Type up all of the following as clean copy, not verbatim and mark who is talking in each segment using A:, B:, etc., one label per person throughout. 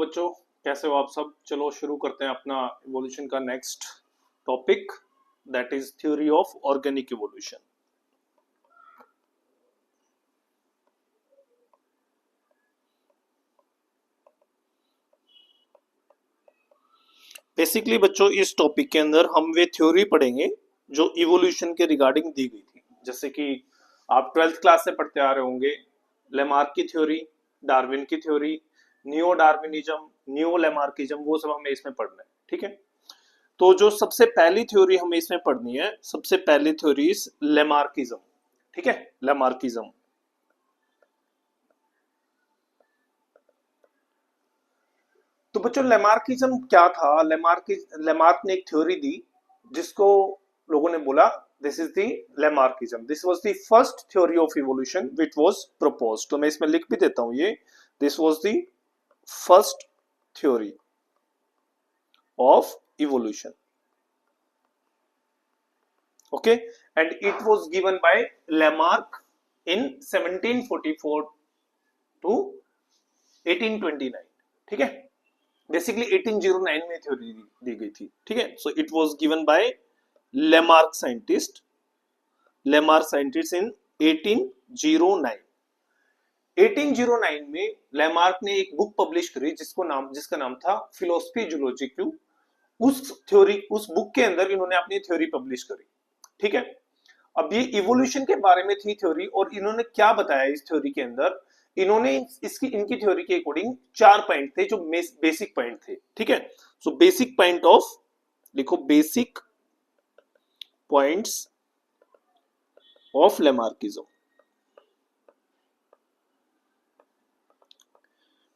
A: बच्चों, कैसे हो आप सब। चलो शुरू करते हैं अपना इवोल्यूशन का next topic, that is theory of organic evolution. Basically बच्चों, इस टॉपिक के अंदर हम वे थ्योरी पढ़ेंगे जो इवोल्यूशन के रिगार्डिंग दी गई थी। जैसे कि आप 12th क्लास से पढ़ते आ रहे होंगे, लेमार्क की थ्योरी, डार्विन की theory, neo Darwinism, neo Lamarckism, वो सब हमें इसमें पढ़ना है। ठीक है, तो जो सबसे पहली थ्योरी हमें इसमें पढ़नी है, सबसे पहली थ्योरी इज लेमार्किज्म। ठीक है, लेमार्किज्म। तो बच्चों, लेमार्किज्म क्या था? लेमार्क ने एक थ्योरी दी जिसको लोगों ने बोला this is the Lamarckism. This was the first theory of evolution which was proposed. तो मैं इसमें लिख भी देता हूं, ये this was the first theory of evolution. Okay, and it was given by Lamarck in 1744 to 1829. ठीक है, बेसिकली 1809 में थ्योरी दी गई थी। ठीक है, so it was given by Lamarck scientist in 1809। 1809 में लेमार्क ने एक बुक पब्लिश करी जिसका नाम था फिलोसफी जूलॉजिक्यू। उस बुक के अंदर इन्होंने अपनी थ्योरी पब्लिश करी। ठीक है, अब ये इवोल्यूशन के बारे में थी थ्योरी, और इन्होंने क्या बताया इस थ्योरी के अंदर? इन्होंने इनकी थ्योरी के अकॉर्डिंग 4 पॉइंट थे जो बेसिक पॉइंट थे। ठीक है, सो बेसिक पॉइंट ऑफ, लिखो बेसिक पॉइंट्स ऑफ लेमार्किज्म।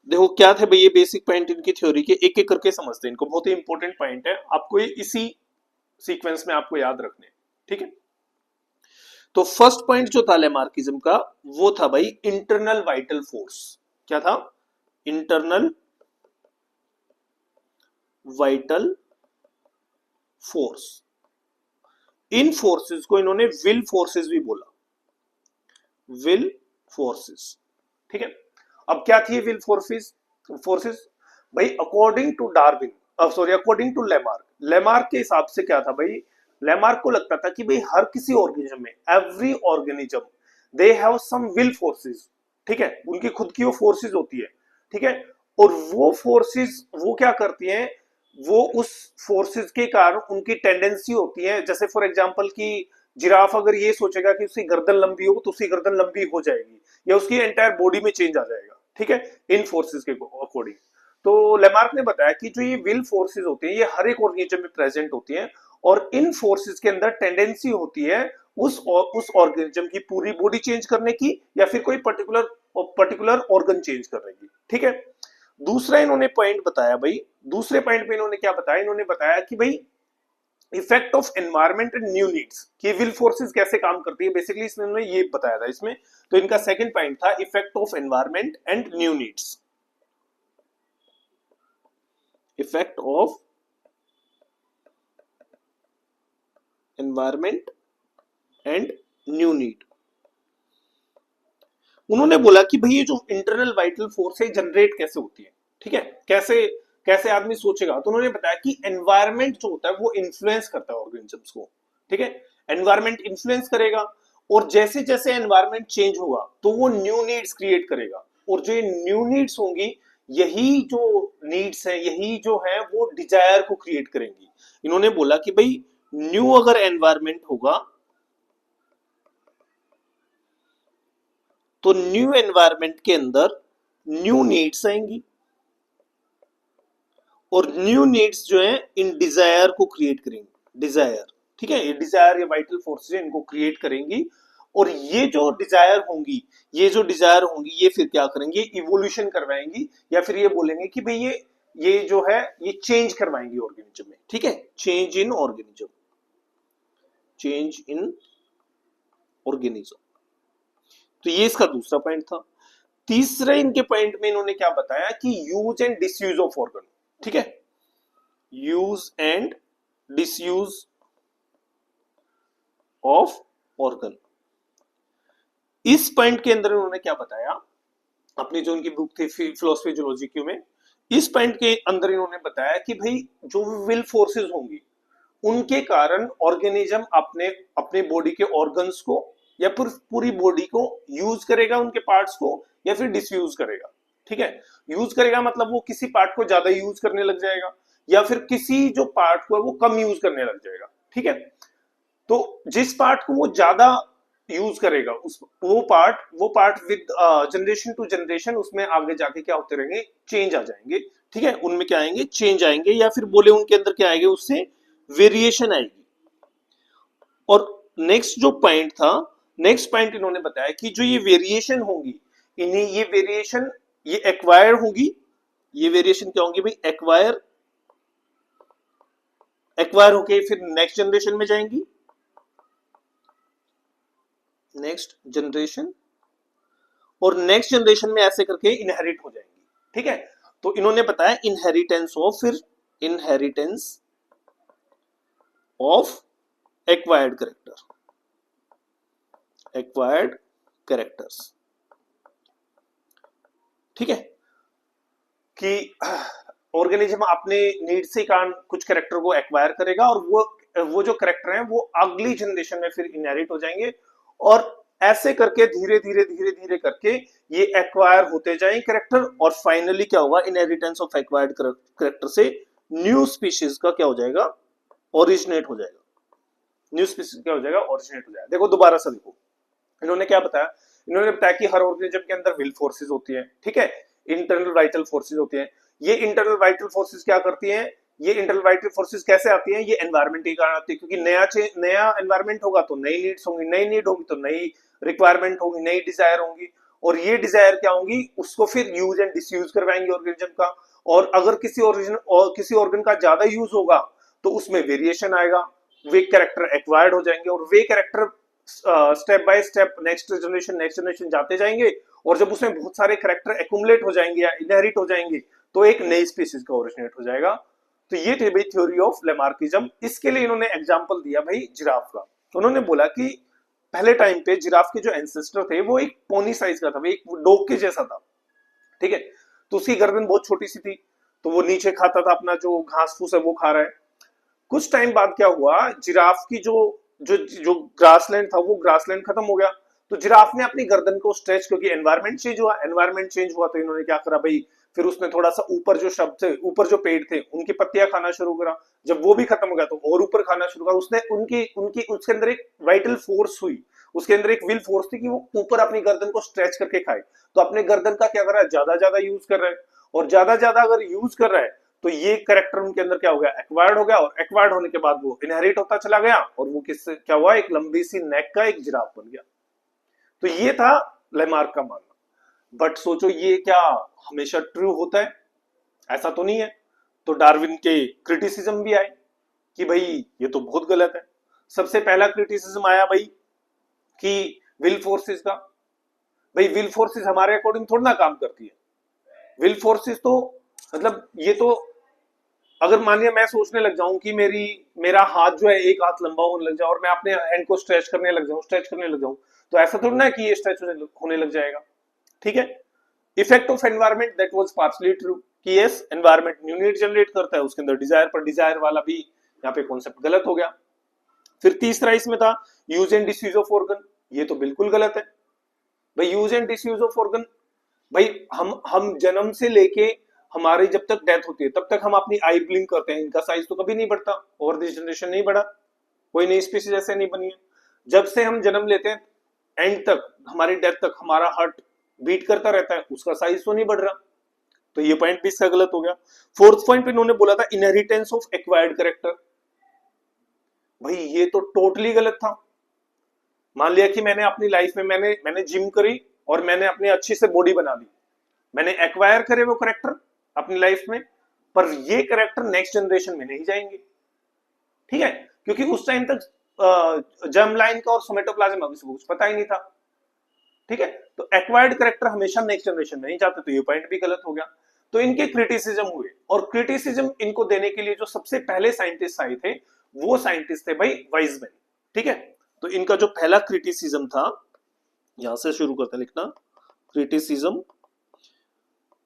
A: देखो क्या थे भाई ये बेसिक पॉइंट इनकी थ्योरी के, एक एक करके समझते हैं इनको, बहुत ही इंपॉर्टेंट पॉइंट है, आपको ये इसी सीक्वेंस में आपको याद रखने। ठीक है, तो फर्स्ट पॉइंट जो था लेमार्किज्म का, वो था भाई इंटरनल वाइटल फोर्स। क्या था? Internal vital force. इन फोर्सेस को इन्होंने विल फोर्सेस भी बोला, विल फोर्सेस। ठीक है, अब क्या थी विल फोर्सेस भाई? According to Darwin, according to Lamarck के हिसाब से क्या था भाई? लेमार्क को लगता था कि भाई हर किसी ऑर्गेनिज्म में, every organism they have some will forces. ठीक है, उनकी खुद की वो फोर्सेस होती है। ठीक है, और वो फोर्सेस वो क्या करती हैं? वो उस फोर्सेस के कारण उनकी टेंडेंसी होती है, जैसे फॉर एग्जांपल कि जिराफ अगर ये सोचेगा कि उसकी गर्दन लंबी हो तो उसकी गर्दन लंबी हो जाएगी, या उसकी एंटायर बॉडी में चेंज आ जाएगा। ठीक है, इन फोर्सेस के अकॉर्डिंग। तो लेमार्क ने बताया कि जो ये विल फोर्सेस होती हैं ये हर एक ऑर्गेनिज्म में प्रेजेंट होती हैं, और इन फोर्सेस के अंदर टेंडेंसी होती है उस ऑर्गेनिज्म की पूरी बॉडी चेंज करने की, या फिर कोई पर्टिकुलर ऑर्गन चेंज करने की। ठीक है, दूसरा इन्होंने पॉइंट बताया भाई, दूसरे पॉइंट पे इन्होंने क्या बताया? इन्होंने बताया कि भाई effect of environment and new needs, कि विल फोर्सेस कैसे काम करती है, बेसिकली इसमें उन्होंने ये बताया था इसमें। तो इनका सेकंड पॉइंट था effect of environment and new needs. Effect of environment and new need. उन्होंने बोला कि भाई ये जो इंटरनल वाइटल फोर्स है जनरेट कैसे होती है। ठीक है, कैसे कैसे आदमी सोचेगा? तो उन्होंने बताया कि एनवायरमेंट जो होता है वो इन्फ्लुएंस करता है ऑर्गेनिजम्स को। ठीक है, एनवायरमेंट इन्फ्लुएंस करेगा, और जैसे जैसे एनवायरमेंट चेंज होगा तो वो न्यू नीड्स क्रिएट करेगा, और जो न्यू नीड्स होंगी, यही जो नीड्स है, यही जो है वो डिजायर को क्रिएट करेंगी। इन्होंने बोला कि भाई न्यू अगर एनवायरमेंट होगा तो न्यू एनवायरमेंट के अंदर न्यू नीड्स आएंगी, और न्यू नीड्स जो है इन डिजायर को क्रिएट करेंगे। डिजायर, ठीक है, ये डिजायर, ये वाइटल फोर्सेस है, इनको क्रिएट करेंगी, और ये जो डिजायर होंगी, ये फिर क्या करेंगे? इवोल्यूशन करवाएंगी, या फिर ये बोलेंगे कि भाई ये जो है ये चेंज करवाएंगी ऑर्गेनिज्म में। ठीक है, change in organism, change in organism. तो ये इसका दूसरा पॉइंट था। तीसरे इनके पॉइंट में इन्होंने क्या बताया कि use and disuse of organ. ठीक है, use and disuse of organ. इस पॉइंट के अंदर उन्होंने क्या बताया? अपनी जो उनकी बुक थी फिलोसफी जूलॉजिक्यू में, इस पॉइंट के अंदर इन्होंने बताया कि भाई जो विल फोर्सेस होंगी उनके कारण ऑर्गेनिज्म अपने अपने बॉडी के ऑर्गन्स को या फिर पूरी बॉडी को यूज करेगा, उनके पार्ट्स को, या फिर डिसयूज करेगा। ठीक है, यूज करेगा मतलब वो किसी पार्ट को ज्यादा यूज करने लग जाएगा या फिर किसी जो पार्ट को है वो कम यूज करने लग जाएगा। ठीक है, तो जिस पार्ट को वो ज्यादा यूज करेगा उस वो part with generation to generation उसमें आगे जाके क्या होते रहेंगे, चेंज आ जाएंगे। ठीक है, उनमें क्या आएंगे, चेंज आएंगे, या फिर बोले उनके अंदर क्या आएंगे, उससे वेरिएशन आएगी। और नेक्स्ट जो पॉइंट था, नेक्स्ट पॉइंट इन्होंने बताया कि जो ये वेरिएशन होगी, इन्हें ये वेरिएशन ये एक्वायर होगी। ये वेरिएशन क्या होंगी भाई, एक्वायर होके फिर नेक्स्ट जनरेशन में जाएंगी, नेक्स्ट जनरेशन, और नेक्स्ट जनरेशन में ऐसे करके इनहेरिट हो जाएंगी। ठीक है, तो इन्होंने बताया इनहेरिटेंस ऑफ, फिर inheritance of acquired character, acquired characters. ठीक है, कि ऑर्गेनिज्म अपने नीड से कारण कुछ कैरेक्टर को एक्वायर करेगा और वो जो कैरेक्टर हैं वो अगली जनरेशन में फिर इनहेरिट हो जाएंगे, और ऐसे करके धीरे धीरे धीरे धीरे करके ये एक्वायर होते जाएंगे कैरेक्टर, और फाइनली क्या होगा, इनहेरिटेंस ऑफ एक्वायर्ड कैरेक्टर से न्यू स्पीशीज का क्या हो जाएगा, ओरिजिनेट हो जाएगा। न्यू स्पीशीज क्या हो जाएगा, ओरिजिनेट हो जाएगा। देखो दोबारा से देखो, इन्होंने क्या बताया, इन्होंने बताया कि हर ऑर्गेनिज्म के अंदर विल फोर्सेस होती है। ठीक है, इंटरनल वाइटल फोर्सेस होती हैं। ये इंटरनल वाइटल फोर्सेस क्या करती हैं, ये इंटरनल वाइटल फोर्सेस कैसे आती हैं, ये एनवायरनमेंट के कारण आती है, क्योंकि नया एनवायरनमेंट होगा तो नई नीड्स होंगी, नई नीड होगी तो नई रिक्वायरमेंट होगी, नई डिजायर होंगी, और ये डिजायर क्या होंगी, उसको फिर यूज एंड डिसयूज करवाएंगे ऑर्गेनिज्म का। और अगर किसी ऑर्गन का ज्यादा यूज होगा तो उसमें वेरिएशन आएगा, वे कैरेक्टर एक्वायर्ड हो जाएंगे, और वे character step by step next generation जाते जाएंगे, और जब उसमें बहुत सारे कैरेक्टर एक्यूमुलेट हो जाएंगे या इनहेरिट हो जाएंगे तो एक नई स्पीशीज का ओरिजिनेट हो जाएगा। तो ये थी भाई थ्योरी ऑफ लेमार्किज्म। इसके लिए इन्होंने एग्जांपल दिया भाई जिराफ का। उन्होंने बोला कि पहले टाइम पे जिराफ के जो एंसेस्टर थे वो एक पोनी साइज का था, एक डॉग के जैसा था। ठीक है, तो उसकी गर्दन बहुत छोटी सी थी, तो वो नीचे खाता था, अपना जो घास फूस है वो खा रहा है। कुछ टाइम बाद क्या हुआ, जिराफ की जो जो जो ग्रासलैंड था वो ग्रासलैंड खत्म हो गया, तो जिराफ ने अपनी गर्दन को स्ट्रेच, क्योंकि एनवायरमेंट चेंज हुआ तो इन्होंने क्या करा भाई, फिर उसने थोड़ा सा ऊपर जो शब्द थे, ऊपर जो पेड़ थे उनकी पत्तियां खाना शुरू करा। जब वो भी खत्म हो गया तो और ऊपर खाना शुरू करा। उसने उनकी उनकी उसके अंदर एक वाइटल फोर्स हुई, उसके अंदर एक विल फोर्स थी कि वो ऊपर अपनी गर्दन को स्ट्रेच करके खाए। तो अपने गर्दन का क्या कर रहा है, ज्यादा ज्यादा यूज कर रहा है, और ज्यादा ज्यादा अगर यूज कर रहा है तो ये कैरेक्टर उनके अंदर क्या हो गया, एक्वायर्ड हो गया, और एक्वायर्ड होने के बाद वो इनहेरिट होता चला गया, और वो किससे क्या हुआ, एक लंबी सी नेक का एक जिराफ बन गया। तो ये था लेमार्क का मानना। बट सोचो ये क्या हमेशा ट्रू होता है, ऐसा तो नहीं है। तो डार्विन के क्रिटिसिज्म भी आए कि भाई ये तो बहुत गलत है। सबसे पहला क्रिटिसिज्म आया भाई कि विल फोर्सेस का। भाई विल फोर्सेस हमारे अकॉर्डिंग थोड़ा ना काम करती है। विल फोर्सेस तो मतलब ये तो, अगर मान लिया मैं सोचने लग जाऊं कि मेरा हाथ जो है एक हाथ लंबा होने लग जाए और मैं अपने हैंड को स्ट्रेच करने लग जाऊं, तो ऐसा थोड़ा ना कि ये स्ट्रेच होने लग जाएगा। ठीक है, effect of environment that was partially true, कि yes environment new need generate करता है, उसके अंदर डिजायर पर डिजायर वाला भी यहाँ पे कॉन्सेप्ट गलत हो गया। फिर तीसरा इसमें था use and disuse of organ. ये तो बिल्कुल गलत है भाई, use and disuse of organ. भाई हम जन्म से लेके हमारी जब तक डेथ होती है तब तक हम अपनी आई ब्लिंक करते हैं, इनका साइज तो कभी नहीं बढ़ता, ओवर दिस जनरेशन नहीं बढ़ा, कोई नई स्पीसीज ऐसे नहीं बनी है। जब से हम जन्म लेते हैं एंड तक, हमारी डेथ तक हमारा हार्ट बीट करता रहता है, उसका साइज तो नहीं बढ़ रहा। तो ये पॉइंट भी इसका गलत हो गया। फोर्थ पॉइंट पे इन्होंने बोला था इनहेरिटेंस ऑफ एक्वायर्ड कैरेक्टर। भाई ये तो टोटली गलत था। मान लिया कि मैंने अपनी लाइफ में मैंने जिम करी और मैंने अपनी अच्छी से बॉडी बना ली, मैंने एक्वायर करे वो कैरेक्टर अपनी लाइफ में, पर ये कैरेक्टर नेक्स्ट जनरेशन में नहीं जाएंगे। ठीक है, क्योंकि उस टाइम तक जर्म लाइन का और सोमेटोप्लाज्म अभी कुछ पता ही नहीं था। ठीक है, तो एक्वायर्ड कैरेक्टर हमेशा नेक्स्ट जनरेशन में नहीं जाते, तो ये पॉइंट भी गलत हो गया। तो इनके क्रिटिसिज्म हुए, और क्रिटिसिज्म इनको देने के लिए जो सबसे पहले साइंटिस्ट आए थे वो साइंटिस्ट थे भाई वाइजमैन। ठीक है, तो इनका जो पहला क्रिटिसिज्म था, यहां से शुरू करते हैं लिखना, क्रिटिसिज्म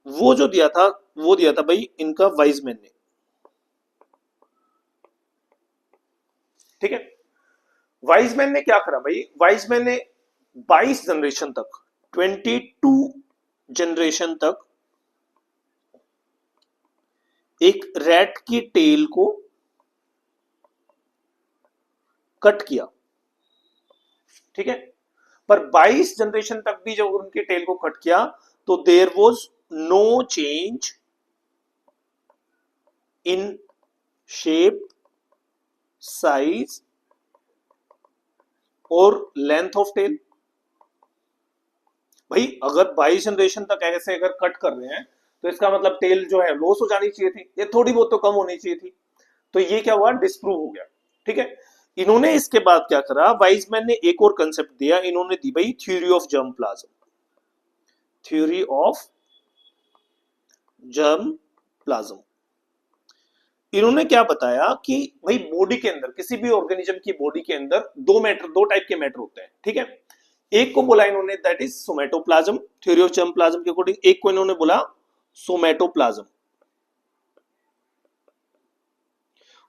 A: वो जो दिया था, वो दिया था भाई इनका वाइजमैन ने। ठीक है, वाइजमैन ने क्या करा भाई, वाइजमैन ने 22 जनरेशन तक, 22 जनरेशन तक एक रैट की टेल को कट किया। ठीक है, पर 22 जनरेशन तक भी जब उनके टेल को कट किया तो there was no change in shape, size और लेंथ ऑफ टेल। भाई अगर 22 जनरेशन तक ऐसे अगर कट कर रहे हैं तो इसका मतलब टेल जो है लॉस हो जानी चाहिए थी, ये थोड़ी बहुत तो कम होनी चाहिए थी। तो ये क्या हुआ, डिस्प्रूव हो गया। ठीक है, इन्होंने इसके बाद क्या करा, वाइजमैन ने एक और कंसेप्ट दिया, इन्होंने दी भाई theory of germ plasm. Theory of germ plasm. इन्होंने क्या बताया कि भाई बॉडी के अंदर, किसी भी ऑर्गेनिज्म की बॉडी के अंदर दो टाइप के मैटर होते हैं। ठीक है, एक को बोला इन्होंने that is somatoplasm, theory of germ plasm के अकॉर्डिंग। एक को इन्होंने बोला सोमेटोप्लाज्म,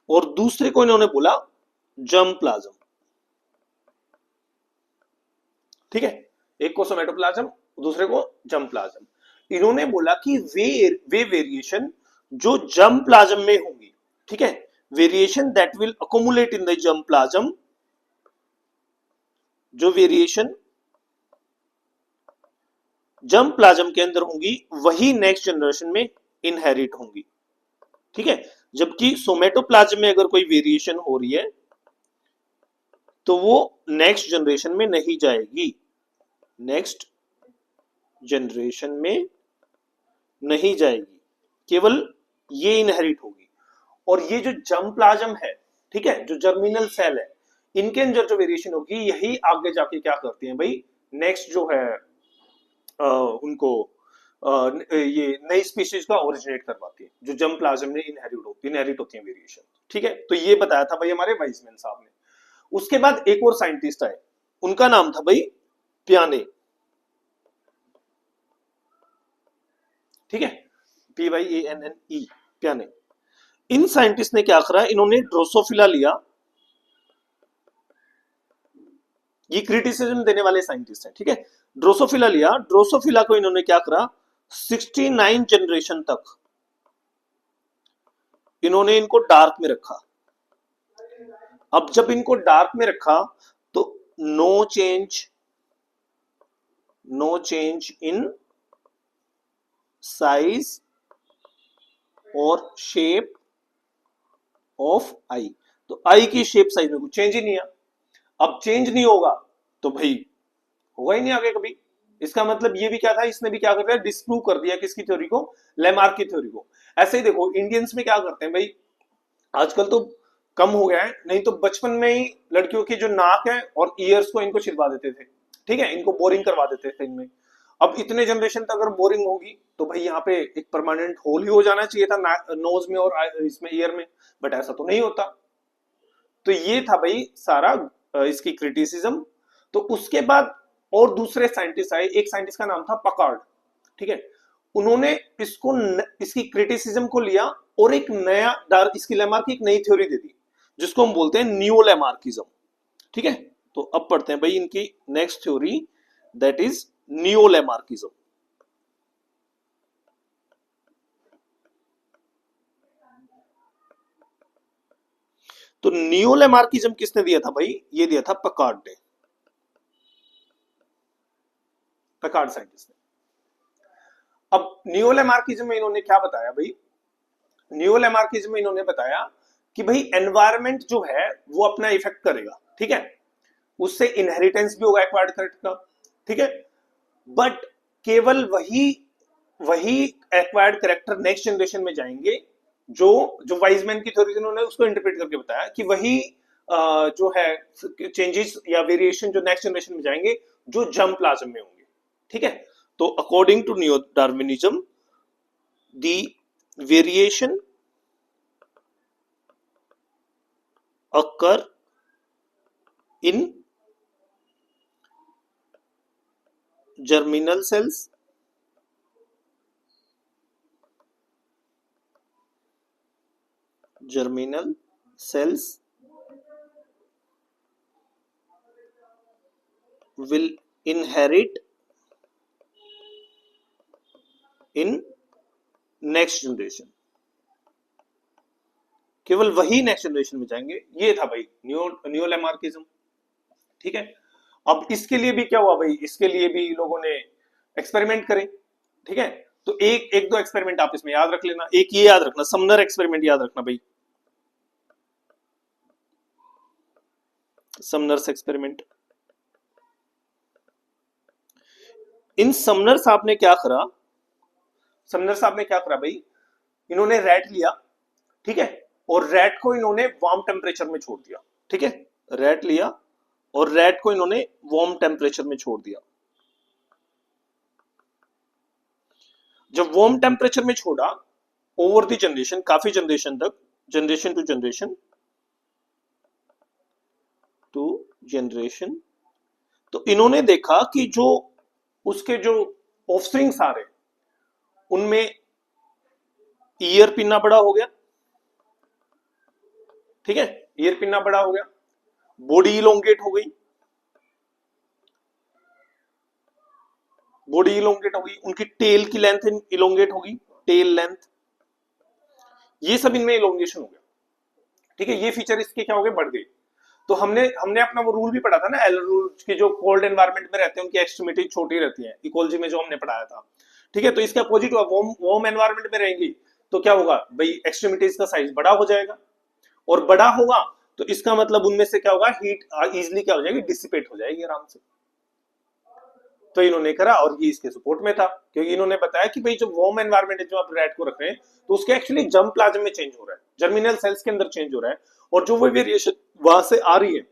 A: और दूसरे को इन्होंने बोला जर्म प्लाज्म। ठीक है, एक को सोमेटोप्लाज्म, दूसरे को जर्म प्लाज्म। इन्होंने बोला कि वे वेरिएशन जो जर्म प्लाज्म में होंगी, ठीक है, variation that will accumulate in the germ plasm, जो वेरिएशन जर्म प्लाज्म के अंदर होंगी वही नेक्स्ट जनरेशन में इनहेरिट होंगी। ठीक है, जबकि सोमेटोप्लाज्म में अगर कोई वेरिएशन हो रही है तो वो नेक्स्ट जनरेशन में नहीं जाएगी, नेक्स्ट जनरेशन में नहीं जाएगी, केवल ये इनहेरिट होगी। और ये जो जर्म प्लाज्म है, ठीक है, जो जर्मिनल सेल है, इनके अंदर जो वेरिएशन होगी यही आगे जाके क्या करती है भाई, नेक्स्ट जो है उनको ये नई स्पीशीज का ओरिजिनेट करवाती है, जो जर्म प्लाज्म में इनहेरिट होती है वेरिएशन। ठीक है, तो ये बताया था भाई हमारे वाइजमैन साहब ने। उसके बाद एक और साइंटिस्ट आए, उनका नाम था भाई प्याने। ठीक है, PYANNE, प्याने। इन साइंटिस्ट ने क्या करा, इन्होंने ड्रोसोफिला लिया, ये क्रिटिसिज्म देने वाले साइंटिस्ट हैं। ठीक है, ड्रोसोफिला लिया, ड्रोसोफिला को इन्होंने क्या करा, 69 जनरेशन तक इन्होंने इनको डार्क में रखा। अब जब इनको डार्क में रखा तो नो चेंज इन साइज और शेप ऑफ आई। तो आई की शेप साइज में कुछ चेंज ही नहीं है। अब चेंज नहीं होगा तो भाई होगा ही नहीं आगे कभी। इसका मतलब ये भी क्या था, इसने भी क्या कर दिया, डिस्प्रूव कर दिया किसकी थ्योरी को, लेमार्क की थ्योरी को। ऐसे ही देखो इंडियंस में क्या करते हैं भाई, आजकल तो कम हो गया है, नहीं तो बचपन में ही लड़कियों की जो नाक है और ईयर्स को इनको छिलवा देते थे। ठीक है, इनको बोरिंग करवा देते थे इनमें। अब इतने जनरेशन तक अगर बोरिंग होगी तो भाई यहाँ पे एक परमानेंट होल ही हो जाना चाहिए था नोज में और इसमें ईयर में, बट ऐसा तो नहीं होता। तो ये था भाई सारा इसकी क्रिटिसिज्म। तो उसके बाद और दूसरे साइंटिस्ट आए, एक साइंटिस्ट का नाम था पकार्ड। ठीक है, उन्होंने इसकी क्रिटिसिज्म को लिया और एक नया इसकी लेमार्क की एक नई थ्योरी दे दी, जिसको हम बोलते हैं नियो लेमार्किज्म। ठीक है, तो अब पढ़ते हैं भाई इनकी next theory, that is neo Lamarckism. तो नियो लेमार्किज्म किसने दिया था भाई, ये दिया था पकार्ड ने, पकार्ड साइंटिस्ट ने। अब नियो लेमार्किज्म में इन्होंने क्या बताया भाई, नियो लेमार्किज्म में इन्होंने बताया कि भाई एनवायरमेंट जो है वो अपना इफेक्ट करेगा। ठीक है, उससे इनहेरिटेंस भी होगा एक्वायर्ड करेक्ट का। ठीक है, बट केवल वही वही एक्वायर्ड करेक्टर नेक्स्ट जनरेशन में जाएंगे जो जो वाइजमैन की थ्योरी उन्होंने उसको इंटरप्रेट करके बताया कि वही जो है चेंजेस या वेरिएशन जो नेक्स्ट जनरेशन में जाएंगे जो जर्म प्लाज्म में होंगे। ठीक है, तो according to neo Darwinism the variation occur in germinal cells germinal cells will inherit in next generation। केवल वही नेक्स्ट जनरेशन में जाएंगे। ये था भाई न्यू लेमार्किज्म। ठीक है, अब इसके लिए भी क्या हुआ भाई, इसके लिए भी लोगों ने एक्सपेरिमेंट करे। ठीक है, तो एक दो एक्सपेरिमेंट आप इसमें याद रख लेना। एक ये याद रखना, समनर एक्सपेरिमेंट याद रखना भाई, समनर्स एक्सपेरिमेंट। इन समनर साहब ने क्या करा, समनर साहब ने क्या करा भाई, इन्होंने रैट लिया, ठीक है, और रैट को इन्होंने वार्म टेम्परेचर में छोड़ दिया। ठीक है, रैट लिया और रैट को इन्होंने वार्म टेम्परेचर में छोड़ दिया। जब वार्म टेम्परेचर में छोड़ा, ओवर द जनरेशन, काफी जनरेशन तक, जनरेशन टू जनरेशन, तो इन्होंने देखा कि जो उसके जो ऑफस्प्रिंग्स आ रहे उनमें ईयर पिन्ना बड़ा हो गया। ठीक है, ईयर पिन्ना बड़ा हो गया, बॉडी इलोंगेट हो गई, बॉडी इलोंगेट हो गई, उनकी टेल की लेंथ इलोंगेट होगी, टेल लेंथ, ये सब इनमें इलोंगेशन हो गया। ठीक है, ये फीचर इसके क्या हो गए, बढ़ गए। तो हमने अपना वो रूल भी पढ़ा था ना, एल रूल, की जो कोल्ड एनवायरनमेंट में रहते हैं उनकी एक्सट्रीमिटी छोटी रहती है, इकोलॉजी में जो हमने पढ़ाया था। ठीक है, तो इसका अपोजिट हुआ, वार्म एनवायरनमेंट में रहेंगी तो क्या होगा भाई, एक्सट्रीमिटीज का साइज बड़ा हो जाएगा, और बड़ा होगा तो इसका मतलब उनमें से क्या होगा, हीट इजिली क्या हो जाएगी, डिसिपेट हो जाएगी आराम से। तो इन्होंने करा, और ये इसके सपोर्ट में था, क्योंकि इन्होंने बताया कि भाई जो वार्म एनवायरनमेंट है, जो आप रैट को रख रहे हैं, तो उसके एक्चुअली जर्म प्लाज्म में चेंज हो रहा है, जर्मिनल सेल्स के अंदर चेंज हो रहा है, और जो वो वेरिएशन वहां से आ रही है,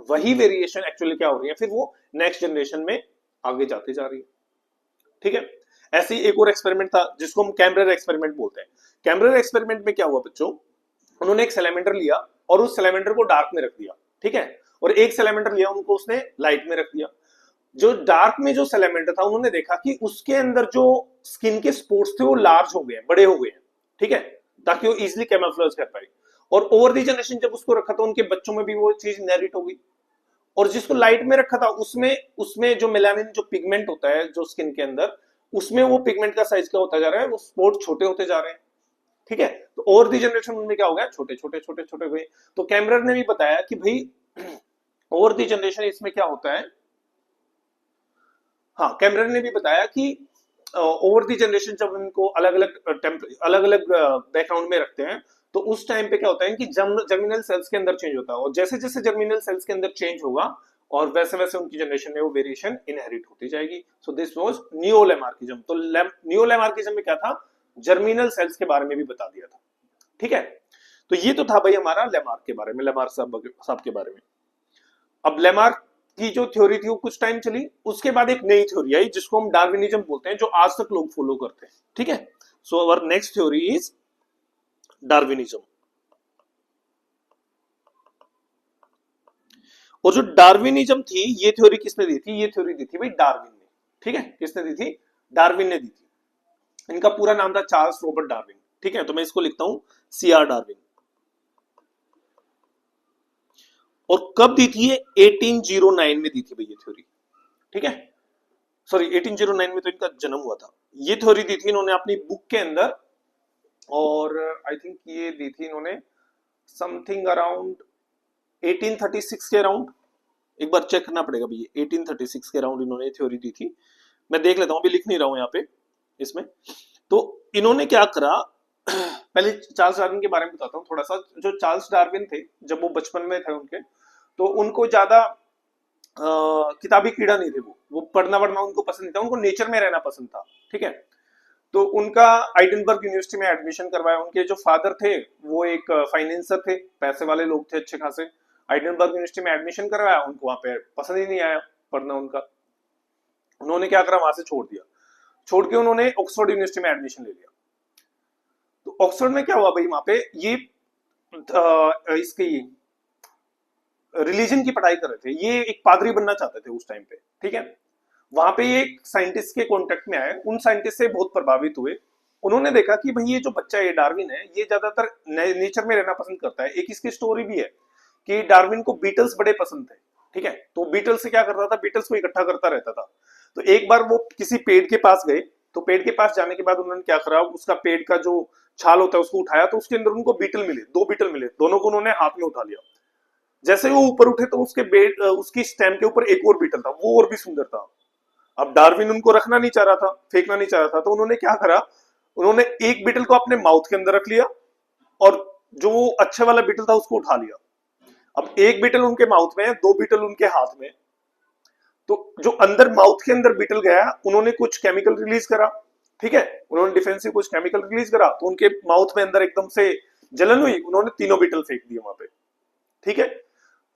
A: वही वेरिएशन एक्चुअली क्या हो रही है, फिर वो नेक्स्ट जनरेशन में आगे जाती जा रही है। ठीक है, ऐसे ही एक और एक्सपेरिमेंट था जिसको हम कैम्ब्रेर एक्सपेरिमेंट बोलते हैं। कैम्ब्रेर एक्सपेरिमेंट में क्या हुआ बच्चों, उन्होंने एक सिलेंडर लिया और उस सिलेंडर को डार्क में रख दिया। ठीक है, और एक सिलेंडर लिया, उनको उसने लाइट में रख दिया। जो डार्क में जो सिलेंडर था, उन्होंने देखा कि उसके अंदर जो स्किन के स्पोर्स थे वो लार्ज हो गए हैं, बड़े हो गए हैं। ठीक है, ताकि वो इजिली कैमोफ्लेज कर पाए, और ओवर द जनरेशन जब उसको रखा तो उनके बच्चों में भी वो चीज इनहेरिट हो गई। और जिसको लाइट में रखा था उसमें उसमें जो मेलानिन जो पिगमेंट होता है जो स्किन के अंदर, उसमें वो पिगमेंट का साइज क्या होता जा रहा है, वो स्पॉट छोटे होते जा रहे हैं। ठीक है, तो ओवर द जनरेशन उनमें क्या हो गया, छोटे छोटे छोटे छोटे हुए। तो कैम्ब्रेर ने भी बताया कि भाई ओवर द जनरेशन इसमें क्या होता है, हाँ, कैम्ब्रेर ने भी बताया कि ओवर द जनरेशन जब इनको अलग अलग बैकग्राउंड में रखते हैं, तो उस टाइम पे क्या होता है कि जर्मिनल सेल्स के अंदर चेंज होता है, और जैसे जैसे जर्मिनल सेल्स के अंदर चेंज होगा, और वैसे वैसे उनकी जनरेशन में वो वेरिएशन इनहेरिट होती जाएगी। So this was neo Lamarckism. तो नियोलेमार्किज्म में क्या था, जर्मिनल सेल्स के बारे में भी बता दिया था। ठीक है, तो ये तो था भाई हमारा लेमार्क के बारे में, लेमार्क साहब के बारे में। अब लेमार्क की जो थ्योरी थी वो कुछ टाइम चली, उसके बाद एक नई थ्योरी आई जिसको हम डार्विनिज्म बोलते हैं, जो आज तक लोग फॉलो करते हैं। ठीक है, so our next theory is Darwinism. और जो डार्विनिज्म थी, ये थ्योरी किसने दी थी, ये थ्योरी दी थी भाई डार्विन ने। ठीक है, किसने दी थी, डार्विन ने दी थी। इनका पूरा नाम था चार्ल्स रॉबर्ट डार्विन। ठीक है, तो मैं इसको लिखता हूं सीआर डार्विन। और कब दी थी ये, 1809 में दी थी भाई ये थ्योरी। ठीक है, सॉरी 1809 में तो इनका जन्म हुआ था। ये थ्योरी दी थी इन्होंने अपनी बुक के अंदर, और आई थिंक ये दी थी इन्होंने समथिंग अराउंड 1836 के अराउंड, एक बार चेक करना पड़ेगा भैया, 1836 के अराउंड इन्होंने थ्योरी दी थी। मैं देख लेता हूं, अभी लिख नहीं रहा हूं यहाँ पे इसमें। तो इन्होंने क्या करा, पहले चार्ल्स डार्विन के बारे में बताता हूँ थोड़ा सा। जो चार्ल्स डार्विन थे, जब वो बचपन में थे उनके, तो उनको ज्यादा किताबी कीड़ा नहीं थे, वो पढ़ना वढ़ना उनको पसंद नहीं था, उनको नेचर में रहना पसंद था। ठीक है, तो उनका आइडनबर्ग यूनिवर्सिटी में एडमिशन करवाया। उनके जो फादर थे वो एक फाइनेंसर थे, पैसे वाले लोग थे अच्छे खासे। आइडनबर्ग यूनिवर्सिटी में एडमिशन करवाया, उनको वहां पे पसंद ही नहीं आया पढ़ना उनका। उन्होंने क्या करा, वहां से छोड़ दिया। छोड़ के उन्होंने ऑक्सफोर्ड यूनिवर्सिटी में एडमिशन ले लिया। तो ऑक्सफोर्ड में क्या हुआ भाई, वहां पे ये इसकी रिलीजन की पढ़ाई कर रहे थे, ये एक पादरी बनना चाहते थे उस टाइम पे। ठीक है, वहां पे एक साइंटिस्ट के कांटेक्ट में आए, उन साइंटिस्ट से बहुत प्रभावित हुए, उन्होंने देखा कि भाई ये जो बच्चा है डार्विन है, ये ज्यादातर नेचर में रहना पसंद करता है। एक इसकी स्टोरी भी है कि डार्विन को बीटल्स बड़े पसंद थे, ठीक है। तो बीटल्स से क्या करता था, बीटल्स को इकट्ठा करता रहता था। तो एक बार वो किसी पेड़ के पास गए, तो पेड़ के पास जाने के बाद उन्होंने क्या करा, उसका पेड़ का जो छाल होता है उसको उठाया, तो उसके अंदर उनको बीटल मिले, 2 बीटल मिले, दोनों को उन्होंने हाथ में उठा लिया। जैसे वो ऊपर उठे तो उसकी स्टेम के ऊपर एक और बीटल था, वो और भी सुंदर था। अब डार्विन उनको रखना नहीं चाह रहा था, फेंकना नहीं चाह रहा था, तो उन्होंने क्या करा, उन्होंने एक बीटल को अपने माउथ के अंदर रख लिया और जो अच्छे वाला बीटल था उसको उठा लिया। अब एक बीटल उनके माउथ में है, 2 बीटल उनके हाथ में। तो जो अंदर माउथ के अंदर बीटल गया, उन्होंने कुछ केमिकल रिलीज करा, ठीक है, उन्होंने डिफेंसिव कुछ केमिकल रिलीज करा, तो उनके माउथ में अंदर एकदम से जलन हुई, उन्होंने तीनों बीटल फेंक दिए वहां पे, ठीक है।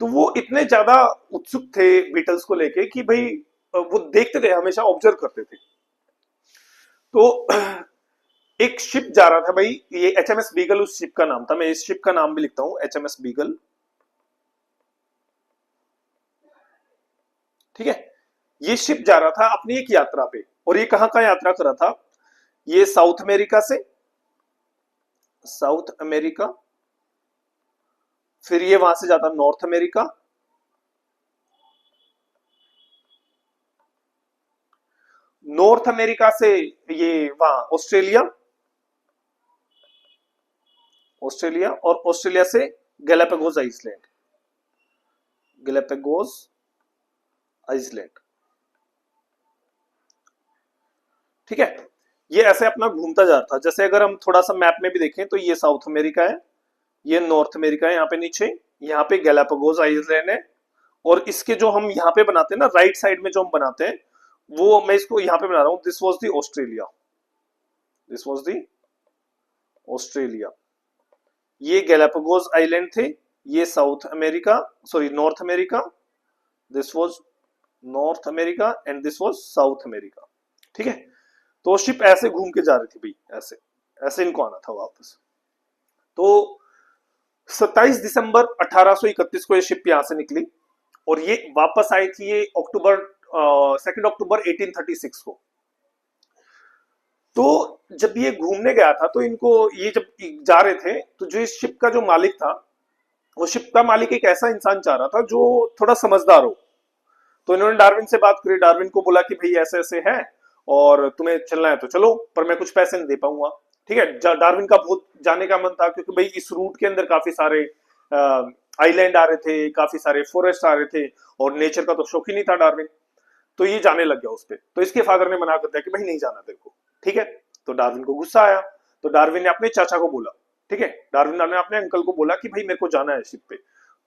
A: तो वो इतने ज्यादा उत्सुक थे बीटल्स को लेके कि भाई वो देखते थे, हमेशा ऑब्जर्व करते थे। तो एक शिप जा रहा था भाई, ये एचएमएस बीगल उस शिप का नाम था, मैं इस शिप का नाम भी लिखता हूं, एचएमएस बीगल, ठीक है। ये शिप जा रहा था अपनी एक यात्रा पे, और ये कहां का यात्रा कर रहा था, ये साउथ अमेरिका से, साउथ अमेरिका, फिर ये वहां से जाता नॉर्थ अमेरिका, नॉर्थ अमेरिका से ये वहां ऑस्ट्रेलिया, ऑस्ट्रेलिया, और ऑस्ट्रेलिया से गैलापागोस आइसलैंड, गैलापागोस आइसलैंड, ठीक है। ये ऐसे अपना घूमता जा रहा था। जैसे अगर हम थोड़ा सा मैप में भी देखें तो ये साउथ अमेरिका है, ये नॉर्थ अमेरिका है, यहाँ पे नीचे, यहाँ पे गैलापागोस आइसलैंड है, और इसके जो हम यहाँ पे बनाते हैं ना, राइट साइड में जो हम बनाते हैं, वो मैं इसको यहाँ पे बना रहा हूँ, this was the Australia, this was the Australia, ये गैलापागोस आइलैंड थे, ये south America, sorry north America, this was north America and this was south America, ठीक है। तो शिप ऐसे घूम के जा रही थी भाई, ऐसे ऐसे इनको आना था वापस। तो 27 दिसंबर 1831 को ये शिप यहां से निकली, और ये वापस आई थी ये अक्टूबर 2 अक्टूबर 1836 को। तो जब ये घूमने गया था, तो इनको ये जब जा रहे थे, तो जो इस शिप का जो मालिक था, वो शिप का मालिक एक ऐसा इंसान चाह रहा था जो थोड़ा समझदार हो। तो इन्होंने डार्विन से बात करी, डार्विन को बोला कि भाई ऐसे ऐसे है और तुम्हें चलना है तो चलो, पर मैं कुछ पैसे नहीं दे पाऊंगा, ठीक है। डार्विन का बहुत जाने का मन था, क्योंकि भाई इस रूट के अंदर काफी सारे आइलैंड आ रहे थे, काफी सारे फॉरेस्ट आ रहे थे, और नेचर का तो शौक ही नहीं था डार्विन। तो ये जाने लग गया उस पर। तो इसके फादर ने मना कर दिया कि भाई नहीं जाना तेरे को, ठीक है। तो डार्विन को गुस्सा आया, तो डार्विन ने अपने चाचा को बोला, ठीक है, डार्विन ने अपने अंकल को बोला कि भाई मेरे को जाना है शिप पे।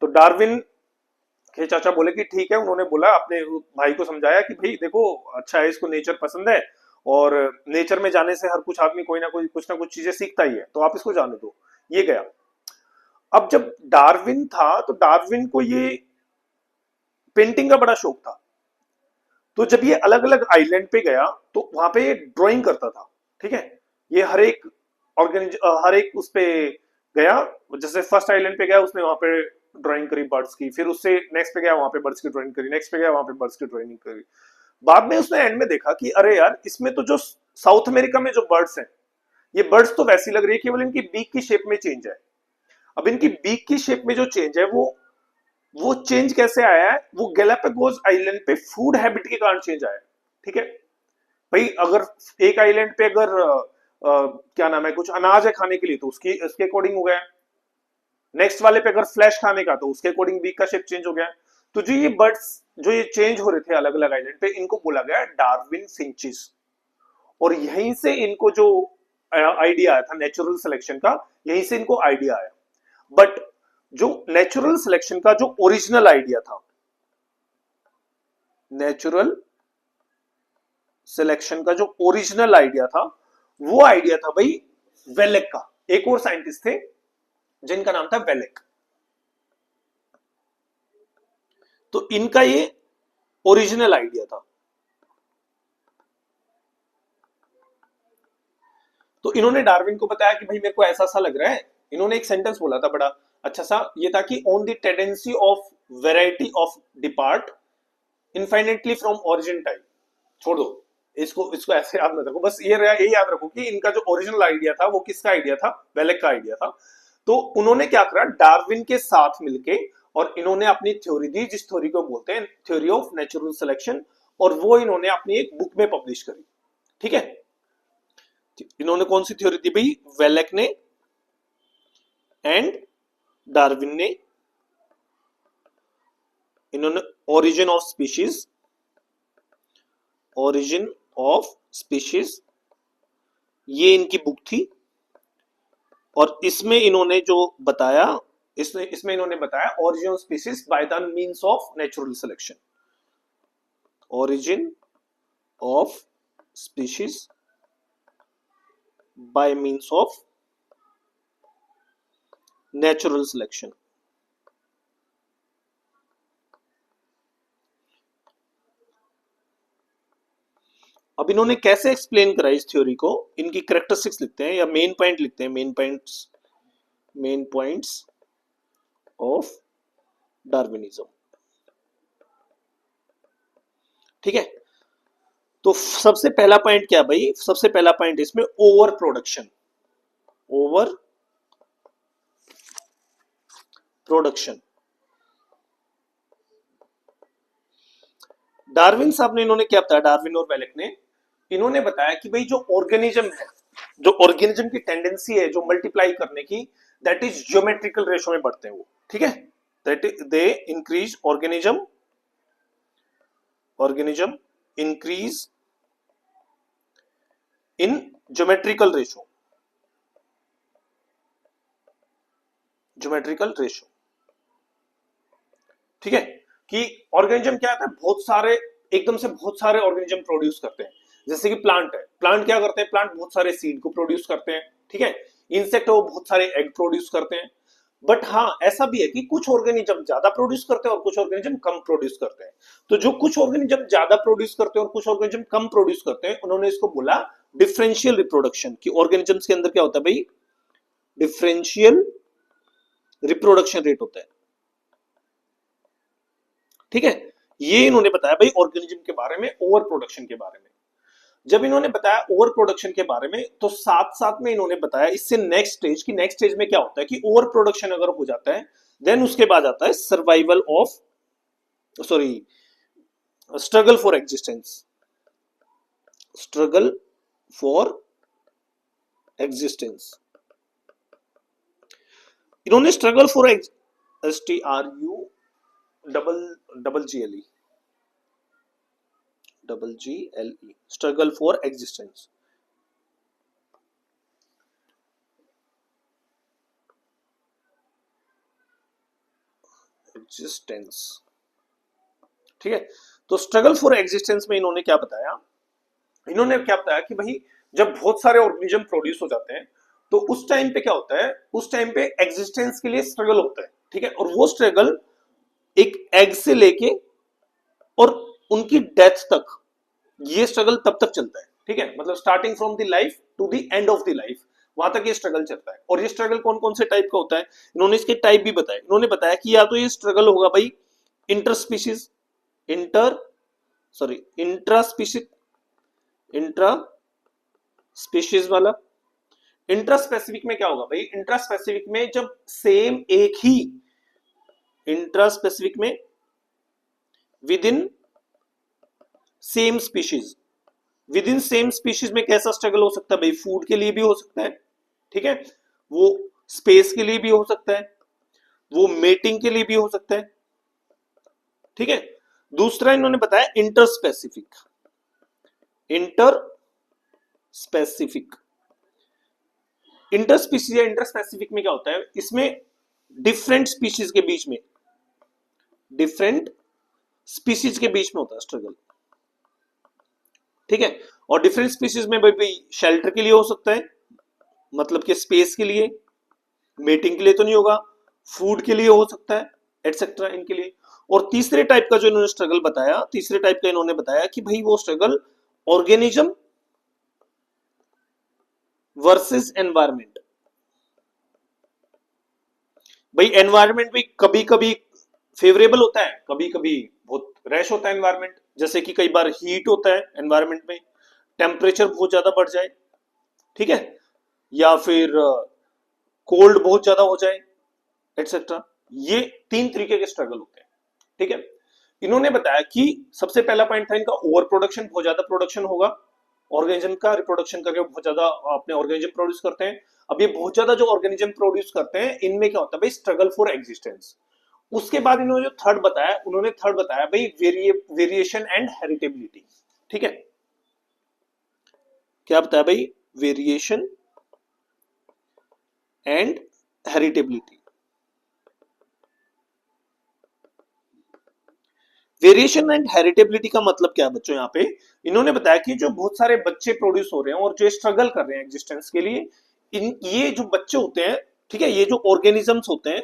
A: तो डार्विन के चाचा बोले कि ठीक है, उन्होंने बोला, अपने भाई को समझाया कि भाई देखो अच्छा है, इसको नेचर पसंद है, और नेचर में जाने से हर कुछ आदमी कोई ना कोई कुछ ना कुछ चीजें सीखता ही है, तो आप इसको जाने दो। ये गया। अब जब डार्विन था, तो डार्विन को ये पेंटिंग का बड़ा शौक था। तो जब ये अलग अलग आइलैंड पे गया, तो वहां पे ये ड्राइंग करता था, ठीक है। ये हर एक उस पे गया, जैसे फर्स्ट आइलैंड पे गया, उसने वहां पे ड्राइंग करी बर्ड्स की, फिर उससे नेक्स्ट पे गया, वहां पे बर्ड्स की ड्राइंग करी, नेक्स्ट पे गया, वहां पे बर्ड्स की ड्राइंग करी। बाद में उसने एंड में देखा कि अरे यार, इसमें तो जो साउथ अमेरिका में जो बर्ड्स हैं, ये बर्ड्स तो वैसी लग रही है, केवल इनकी बीक की शेप में चेंज है। अब इनकी बीक की शेप में जो चेंज है, वो चेंज कैसे आया है, वो गैलापागोस आइलैंड पे फूड हैबिट के कारण चेंज आया है, ठीक है। भाई अगर एक आइलैंड पे अगर क्या नाम है, कुछ अनाज है खाने के लिए, तो उसके अकॉर्डिंग हो गया। नेक्स्ट वाले पे अगर फ्लैश खाने का, तो उसके अकॉर्डिंग बीक का शेप चेंज हो गया। तो जो ये बर्ड्स जो ये चेंज हो रहे थे अलग अलग आइलैंड पे, इनको बोला गया डार्विन फिंचेस। और यहीं से इनको जो आइडिया आया था नेचुरल सिलेक्शन का, यहीं से इनको आइडिया आया। बट जो नेचुरल सिलेक्शन का जो ओरिजिनल आइडिया था, नेचुरल सिलेक्शन का जो ओरिजिनल आइडिया था, वो आइडिया था भाई वेलेक का। एक और साइंटिस्ट थे जिनका नाम था वेलेक। तो इनका ये ओरिजिनल आइडिया था। तो इन्होंने डार्विन को बताया कि भाई मेरे को ऐसा सा लग रहा है। इन्होंने एक सेंटेंस बोला था बड़ा अच्छा सा, ये था कि on the tendency of variety of depart infinitely from origin time. छोड़ दो, इसको इसको ऐसे याद मत रखो, बस ये याद रखो कि इनका जो ओरिजिनल आइडिया था वो किसका आइडिया था, वेलेक का आइडिया था। तो उन्होंने क्या करा, डार्विन के साथ मिलके और इन्होंने अपनी थ्योरी दी, जिस थ्योरी को बोलते हैं थ्योरी ऑफ नेचुरल सिलेक्शन, और वो इन्होंने अपनी एक बुक में पब्लिश करी। ठीक है, इन्होंने कौन सी थ्योरी दी भाई, वेलेक ने एंड डार्विन ने, इन्होंने origin of species, origin of species ये इनकी बुक थी, और इसमें इन्होंने जो बताया, इसमें इन्होंने बताया origin of species by the means of natural selection, origin of species by means of natural selection. अब इन्होंने कैसे एक्सप्लेन करा इस थ्योरी को, इनकी कैरेक्टरिस्टिक्स लिखते हैं या मेन पॉइंट लिखते हैं, मेन पॉइंट्स ऑफ डार्विनिज्म। ठीक है, तो सबसे पहला पॉइंट क्या भाई, सबसे पहला पॉइंट इसमें over production, over production. Darwin साहब ने, इन्होंने क्या बताया, डार्विन और वेलेक ने, इन्होंने बताया कि भाई जो ऑर्गेनिज्म है, जो ऑर्गेनिज्म की टेंडेंसी है जो मल्टीप्लाई करने की, दैट इज ज्योमेट्रिकल रेशो में बढ़ते हैं वो। ठीक है, that they increase organism increase in geometrical ratio, geometrical ratio. ठीक है, कि ऑर्गेनिज्म क्या आता है, बहुत सारे, एकदम से बहुत सारे ऑर्गेनिज्म प्रोड्यूस करते हैं। जैसे कि प्लांट है, प्लांट क्या करते हैं, प्लांट बहुत सारे सीड को प्रोड्यूस करते हैं। ठीक है, इंसेक्ट वो बहुत सारे एग प्रोड्यूस करते हैं। बट हाँ, ऐसा भी है कि कुछ ऑर्गेनिज्म ज्यादा प्रोड्यूस करते हैं और कुछ ऑर्गेनिज्म कम प्रोड्यूस करते हैं। तो जो कुछ ऑर्गेनिज्म ज्यादा प्रोड्यूस करते हैं और कुछ ऑर्गेनिज्म कम प्रोड्यूस करते हैं, उन्होंने इसको बोला डिफरेंशियल रिप्रोडक्शन, कि ऑर्गेनिजम्स के अंदर क्या होता है भाई, डिफरेंशियल रिप्रोडक्शन रेट होता है। ठीक है, ये इन्होंने बताया भाई ऑर्गेनिज्म के बारे में, ओवर प्रोडक्शन के बारे में। जब इन्होंने बताया ओवर प्रोडक्शन के बारे में, तो साथ साथ में इन्होंने बताया इससे नेक्स्ट स्टेज, की नेक्स्ट स्टेज में क्या होता है कि ओवर प्रोडक्शन अगर हो जाता है, देन उसके बाद आता है survival of, sorry, struggle for existence, struggle for existence. इन्होंने struggle for STRU double GLE, struggle for existence. ठीक है, तो स्ट्रगल फॉर एग्जिस्टेंस में इन्होंने क्या बताया, कि भाई जब बहुत सारे ऑर्गेनिज्म प्रोड्यूस हो जाते हैं, तो उस टाइम पे क्या होता है, उस टाइम पे एग्जिस्टेंस के लिए स्ट्रगल होता है। ठीक है, और वो स्ट्रगल एक एग से लेके और उनकी डेथ तक, ये स्ट्रगल तब तक चलता है। ठीक है, मतलब starting from the life to the end of the life, वहां तक ये स्ट्रगल चलता है। और ये स्ट्रगल कौन कौन से टाइप का होता है, इन्होंने इसके टाइप भी बताए। इन्होंने बताया कि या तो ये स्ट्रगल होगा भाई इंटरस्पीशीज, इंट्रा स्पीशीज वाला। इंट्रा स्पेसिफिक में क्या होगा भाई, इंट्रा स्पेसिफिक में जब सेम एक ही, इंट्रा स्पेसिफिक में with in same species, with in same species में कैसा स्ट्रगल हो सकता है भाई, फूड के लिए भी हो सकता है। ठीक है, वो स्पेस के लिए भी हो सकता है, वो मेटिंग के लिए भी हो सकता है। ठीक है, दूसरा इन्होंने बताया इंटर स्पेसिफिक, इंटर स्पीशीज या इंटर स्पेसिफिक में क्या होता है, इसमें डिफरेंट स्पीशीज के बीच में, डिफरेंट स्पीशीज के बीच में होता है स्ट्रगल। ठीक है, और डिफरेंट स्पीशीज में भाई शेल्टर के लिए हो सकता है, मतलब कि स्पेस के लिए, मेटिंग के लिए तो नहीं होगा, फूड के लिए हो सकता है, एटसेट्रा, इनके लिए। और तीसरे टाइप का जो इन्होंने स्ट्रगल बताया, तीसरे टाइप का इन्होंने बताया कि भाई वो स्ट्रगल ऑर्गेनिज्म वर्सेस एनवायरमेंट। भाई एनवायरमेंट भी कभी कभी फेवरेबल होता है, कभी कभी बहुत रैश होता है एनवायरमेंट। जैसे कि कई बार हीट होता है एनवायरमेंट में, टेम्परेचर बहुत ज्यादा बढ़ जाए, ठीक है, या फिर कोल्ड बहुत ज्यादा हो जाए, एटसेट्रा। ये 3 तरीके के स्ट्रगल होते हैं, ठीक है। इन्होंने बताया कि सबसे पहला पॉइंट था इनका ओवर प्रोडक्शन, बहुत ज्यादा प्रोडक्शन होगा, ऑर्गेनिज्म का रिप्रोडक्शन करके बहुत ज्यादा अपने ऑर्गेनिज्म प्रोड्यूस करते हैं। अब ये बहुत ज्यादा जो ऑर्गेनिज्म प्रोड्यूस करते हैं, इनमें क्या होता है भाई, स्ट्रगल फॉर एग्जिस्टेंस। उसके बाद इन्होंने जो थर्ड बताया, उन्होंने थर्ड बताया भाई वेरिएशन एंड हेरिटेबिलिटी, ठीक है। क्या बताया भाई, variation and heritability. Variation and heritability का मतलब क्या है बच्चों, यहाँ पे इन्होंने बताया कि जो बहुत सारे बच्चे प्रोड्यूस हो रहे हैं और जो स्ट्रगल कर रहे हैं एग्जिस्टेंस के लिए, ये जो बच्चे होते हैं, ठीक है, ये जो ऑर्गेनिजम्स होते हैं,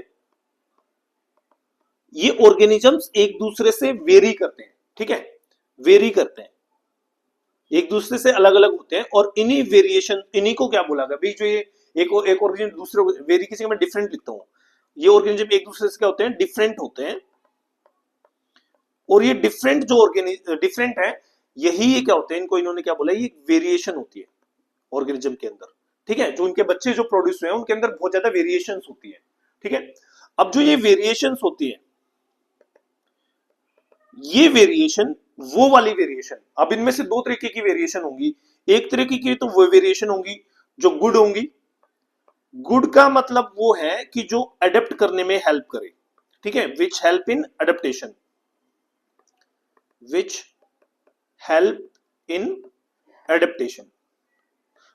A: ये ऑर्गेनिजम्स एक दूसरे से वेरी करते हैं, ठीक है, वेरी करते हैं, एक दूसरे से अलग अलग होते हैं, और इन्हीं वेरिएशन, इन्हीं को क्या बोला गया भाई, जो ये एक ऑर्गेनिज्म दूसरे वेरी, किसी का मैं डिफरेंट लिखता हूं, ये ऑर्गेनिज्म एक दूसरे से क्या होते हैं, डिफरेंट होते हैं, और ये डिफरेंट जो डिफरेंट है, यही ये क्या होते हैं, इनको इन्होंने क्या बोला, ये वेरिएशन होती है ऑर्गेनिज्म के अंदर, ठीक है, जो उनके बच्चे जो प्रोड्यूस हुए हैं उनके अंदर बहुत ज्यादा वेरिएशंस होती है, ठीक है। अब जो ये वेरिएशंस होती है, ये वेरिएशन, वो वाली वेरिएशन, अब इनमें से दो तरीके की वेरिएशन होंगी। एक तरीके की तो वो वेरिएशन होंगी जो गुड होंगी। गुड का मतलब वो है कि जो अडेप्ट करने में हेल्प करे, ठीक है, which help in adaptation, which help in adaptation.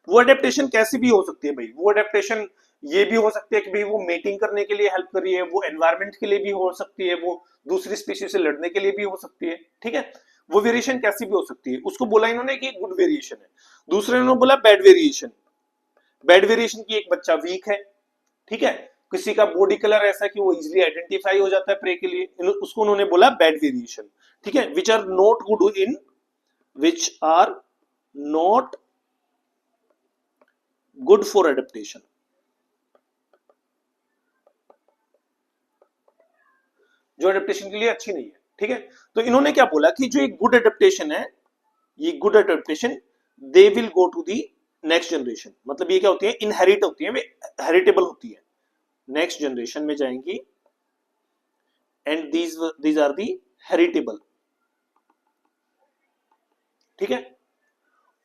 A: वो अडेप्टेशन कैसी भी हो सकती है भाई, वो अडेप्टेशन ये भी हो सकती है कि भाई वो मेटिंग करने के लिए हेल्प कर रही है, वो एनवायरमेंट के लिए भी हो सकती है, वो दूसरी स्पीशीज से लड़ने के लिए भी हो सकती है, ठीक है। वो वेरिएशन कैसी भी हो सकती है, उसको बोला इन्होंने कि गुड वेरिएशन है। दूसरे इन्होंने बोला बैड वेरिएशन। बैड वेरिएशन की एक बच्चा वीक है, ठीक है, किसी का बॉडी कलर ऐसा कि वो इजिली आइडेंटिफाई हो जाता है प्रे के लिए, उसको उन्होंने बोला बैड वेरिएशन, ठीक है, which are not good in, which are not good for adaptation, जो एडेप्टेशन के लिए अच्छी नहीं है, ठीक है। तो इन्होंने क्या बोला कि जो एक गुड एडेप्टेशन है, ये good adaptation, they will go to the next generation, मतलब ये क्या होती है, इनहेरिट होती है, हेरिटेबल होती है, नेक्स्ट जनरेशन में जाएंगी, and these are the heritable, ठीक है।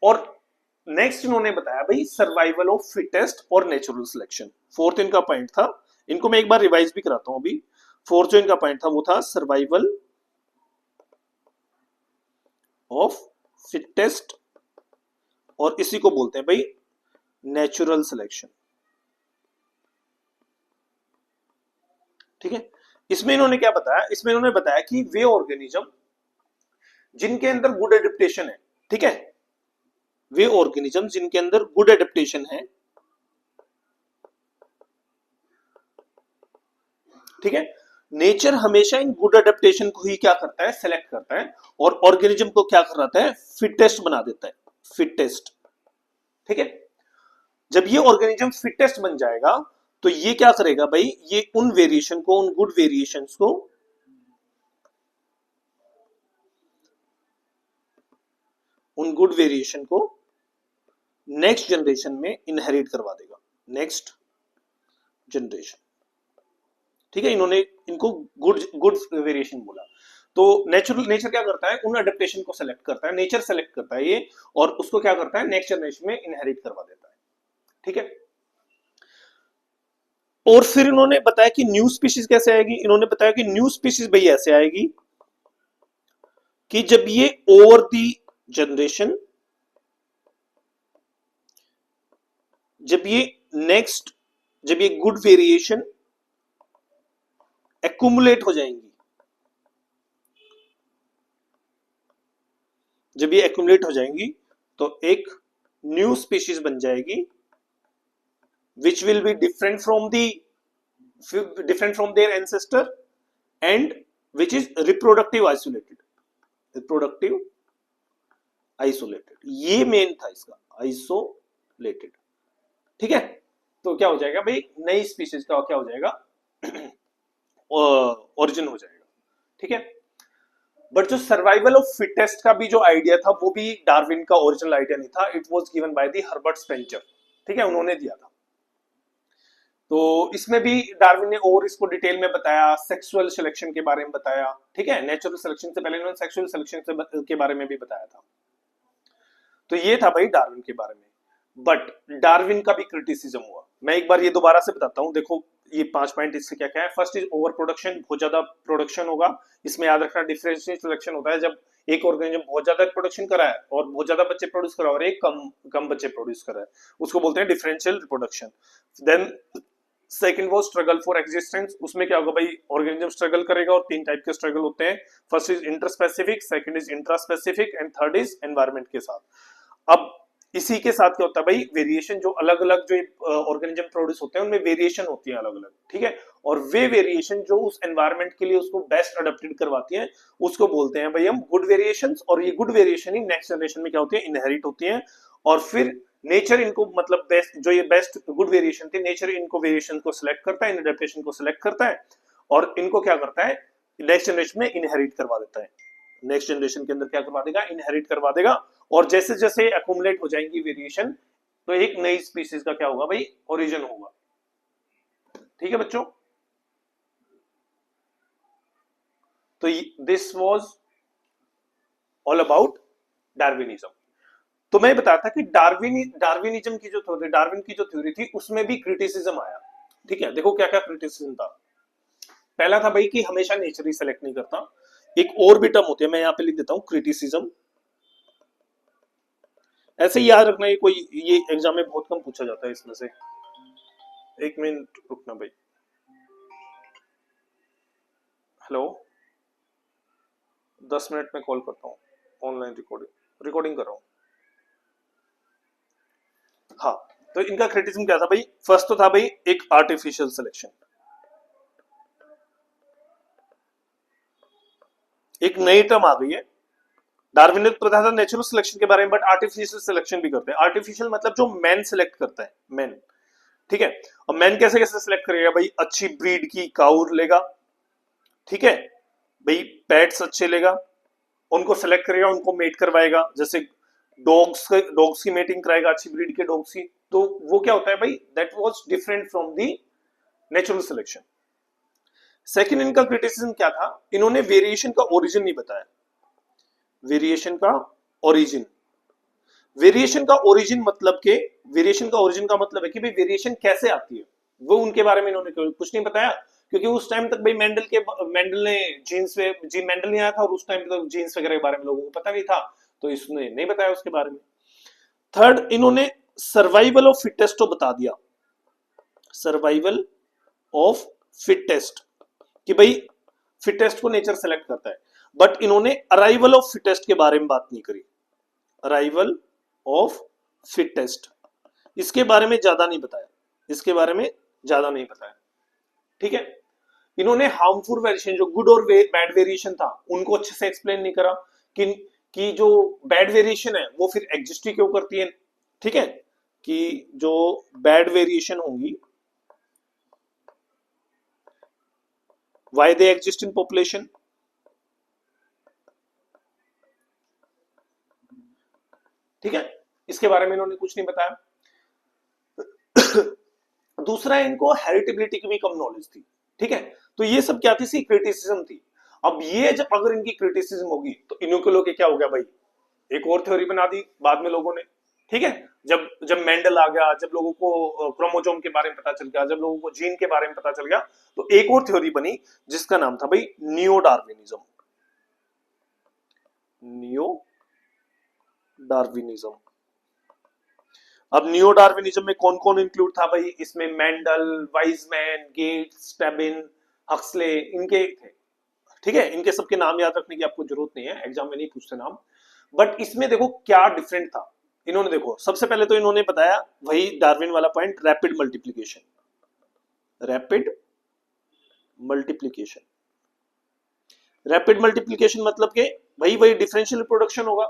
A: और नेक्स्ट इन्होंने बताया भाई सर्वाइवल ऑफ फिटेस्ट और नेचुरल सिलेक्शन, फोर्थ इनका पॉइंट था। इनको मैं एक बार रिवाइज भी कराता हूं अभी। फोर्थ जो इनका पॉइंट था वो था सर्वाइवल ऑफ फिटेस्ट, और इसी को बोलते हैं भाई नेचुरल सिलेक्शन, ठीक है। इसमें इन्होंने क्या बताया, इसमें इन्होंने बताया कि वे ऑर्गेनिज्म जिनके अंदर गुड एडेप्टेशन है, ठीक है, वे ऑर्गेनिज्म जिनके अंदर गुड एडेप्टेशन है, ठीक है, नेचर हमेशा इन गुड एडेप्टेशन को ही क्या करता है, सेलेक्ट करता है, और ऑर्गेनिज्म को क्या कराता है, फिटेस्ट बना देता है, फिटेस्ट, ठीक है। जब ये ऑर्गेनिज्म फिटेस्ट बन जाएगा तो ये क्या करेगा भाई, ये उन वेरिएशन को, उन गुड वेरिएशंस को, उन गुड वेरिएशन को नेक्स्ट जनरेशन में इनहेरिट करवा देगा, नेक्स्ट जनरेशन, ठीक है। इन्होंने इनको गुड गुड वेरिएशन बोला। तो नेचर क्या करता है, उन अडेप्टेशन को सेलेक्ट करता है, नेचर सेलेक्ट करता है ये, और उसको क्या करता है, नेक्स्ट जनरेशन में इनहेरिट करवा देता है, ठीक है। और फिर इन्होंने बताया कि न्यू स्पीशीज कैसे आएगी, इन्होंने बताया कि न्यू स्पीशीज भाई ऐसे आएगी कि जब ये ओवर दी जनरेशन, जब ये नेक्स्ट, जब ये गुड वेरिएशन एक्यूमुलेट हो जाएंगी, जब ये एक्यूमुलेट हो जाएंगी तो एक न्यू स्पीशीज बन जाएगी, which will be different from their ancestor, and which is reproductive isolated, ये मेन था इसका, आइसोलेटेड, ठीक है। तो क्या हो जाएगा भाई, नई स्पीशीज का क्या हो जाएगा, ओरिजिन हो जाएगा, ठीक है। बट जो सर्वाइवल ऑफ फिटेस्ट का भी जो आइडिया था वो भी डार्विन का ओरिजिनल आइडिया नहीं था, it was given by the Herbert Spencer, ठीक है, उन्होंने दिया था। तो इसमें भी डार्विन ने और इसको डिटेल में बताया, सेक्सुअल सिलेक्शन के बारे में बताया, ठीक है, नेचुरल सिलेक्शन से पहले इन्होंने सेक्सुअल सिलेक्शन के बारे में भी बताया था। तो ये था भाई डार्विन के बारे में। बट डार्विन का भी क्रिटिसिज्म हुआ, मैं एक बार ये दोबारा से बताता हूँ। देखो ये 5 पॉइंट इससे क्या क्या है। फर्स्ट इज ओवर प्रोडक्शन, बहुत ज्यादा प्रोडक्शन होगा। इसमें याद रखना डिफरेंशियल सिलेक्शन होता है जब एक ऑर्गेनिज्म बहुत ज्यादा प्रोडक्शन करा है और बहुत ज्यादा बच्चे प्रोड्यूस करा और एक कम कम बच्चे प्रोड्यूस करा है, उसको बोलते हैं डिफरेंशियल रिप्रोडक्शन। देन सेकंड वो स्ट्रगल फॉर एग्जिस्टेंस, उसमें क्या होगा भाई, ऑर्गेनिज्म स्ट्रगल करेगा और 3 टाइप के स्ट्रगल होते हैं। First is interspecific, second is intraspecific and third is environment के साथ। अब इसी के साथ क्या होता है भाई, वेरिएशन, जो अलग अलग जो ऑर्गेनिज्म प्रोड्यूस होते हैं उनमें वेरिएशन होती है अलग अलग, ठीक है, और वे वेरिएशन जो उस एनवायरनमेंट के लिए उसको बेस्ट अडेप्टेड करवाती है उसको बोलते हैं भाई हम गुड वेरिएशंस। और ये गुड वेरिएशन ही नेक्स्ट जनरेशन में क्या होती है, इनहेरिट होती है। और फिर नेचर इनको, मतलब बेस्ट जो ये बेस्ट गुड वेरिएशन थी, नेचर इनको वेरिएशन को सिलेक्ट करता है, इन अडेप्टेशन को सिलेक्ट करता है और इनको क्या करता है, नेक्स्ट जनरेशन में इनहेरिट करवा देता है। नेक्स्ट जनरेशन के अंदर क्या करवा देगा, इनहेरिट करवा देगा। और जैसे जैसे एक्यूमुलेट हो जाएंगी वेरिएशन तो एक नई स्पीसीज का क्या होगा भाई, ओरिजिन होगा। ठीक है बच्चों, तो this was all about Darwinism. तो मैं बताया था कि डार्विनिज्म की जो थ्योरी, डार्विन की जो थ्योरी थी उसमें भी क्रिटिसिज्म आया। ठीक है, देखो क्या क्या क्रिटिसिज्म था। पहला था भाई कि हमेशा नेचर ही सेलेक्ट नहीं करता। एक और भी टर्म होती है, मैं यहां पे लिख देता हूं, क्रिटिसिज्म। ऐसे ही याद रखना, ये कोई ये एग्जाम में बहुत कम पूछा जाता है इसमें से। एक मिनट रुकना भाई। हेलो, 10 मिनट में कॉल करता हूँ, ऑनलाइन रिकॉर्डिंग कर रहा हूँ। हाँ, तो इनका क्रिटिसिज्म क्या था भाई, फर्स्ट तो था भाई एक आर्टिफिशियल सिलेक्शन। एक नई टर्म आ गई है, डार्विन ने बताया था नेचुरल सिलेक्शन के बारे में, बट आर्टिफिशियल सिलेक्शन भी करते हैं। आर्टिफिशियल मतलब जो मैन सिलेक्ट करता है, मैन, ठीक है। अब मैन कैसे कैसे सिलेक्ट करेगा भाई, अच्छी ब्रीड की काउर लेगा, ठीक है भाई, पेट्स अच्छे लेगा, उनको सेलेक्ट करेगा, उनको मेट करवाएगा, जैसे डॉग्स की मेटिंग कराएगा अच्छी ब्रीड के डॉग्स की। तो वो क्या होता है भाई, that was different from the natural selection. Second इनका क्रिटिसिज्म क्या था, इन्होंने वेरिएशन का ओरिजिन नहीं बताया। वेरिएशन का ओरिजिन, वेरिएशन का ओरिजिन मतलब के, वेरिएशन का ओरिजिन का मतलब है कि भाई वेरिएशन कैसे आती है, वो उनके बारे में इन्होंने कुछ नहीं बताया। क्योंकि उस टाइम तक भाई मेंडल ने जीन्स पे, जी मेंडल नहीं आया था और उस टाइम तक जीन्स वगैरह के बारे में लोगों को पता नहीं था, तो इसने नहीं बताया उसके बारे में। थर्ड, इन्होंने सर्वाइवल ऑफ फिटेस्ट बता दिया, सर्वाइवल ऑफ फिटेस्ट, कि भाई फिटेस्ट को नेचर सेलेक्ट करता है। बट इन्होंने अराइवल ऑफ फिटेस्ट के बारे में बात नहीं करी, अराइवल ऑफ फिटेस्ट, इसके बारे में ज्यादा नहीं बताया, इसके बारे में ज्यादा नहीं बताया, ठीक है। इन्होंने हार्मफुल वेरिएशन, जो गुड और बैड वेरिएशन था, उनको अच्छे से एक्सप्लेन नहीं करा कि जो बैड वेरिएशन है वो फिर एग्जिस्ट ही क्यों करती है, ठीक है, कि जो बैड वेरिएशन होंगी why they exist in population, ठीक है, इसके बारे में इन्होंने कुछ नहीं बताया। दूसरा, इनको हेरिटेबिलिटी की भी कम नॉलेज थी, ठीक है। तो ये सब क्या थी, क्रिटिसिज्म थी। अब ये जब अगर इनकी क्रिटिसिज्म होगी तो इन्हों के लोग क्या हो गया भाई, एक और थ्योरी बना दी बाद में लोगों ने, ठीक है। जब जब मेंडल आ गया, जब लोगों को क्रोमोसोम के बारे में पता चल गया, जब लोगों को जीन के बारे में पता चल गया, तो एक और थ्योरी बनी जिसका नाम था भाई नियो डार्विनिज्म, नियो डार्विनिज्म। अब नियो डार्विनिज्म में कौन कौन इंक्लूड था भाई, इसमें Mendel, Weismann, Gates, Stebbins, Huxley, इनके थे, ठीक है। इनके सबके नाम याद रखने की आपको जरूरत नहीं है, एग्जाम में नहीं पूछते नाम। बट इसमें देखो क्या डिफरेंट था, इन्होंने देखो सबसे पहले तो इन्होंने बताया वही डार्विन वाला point, rapid multiplication, rapid multiplication. Rapid multiplication मतलब के भाई वही डिफरेंशियल रिप्रोडक्शन होगा,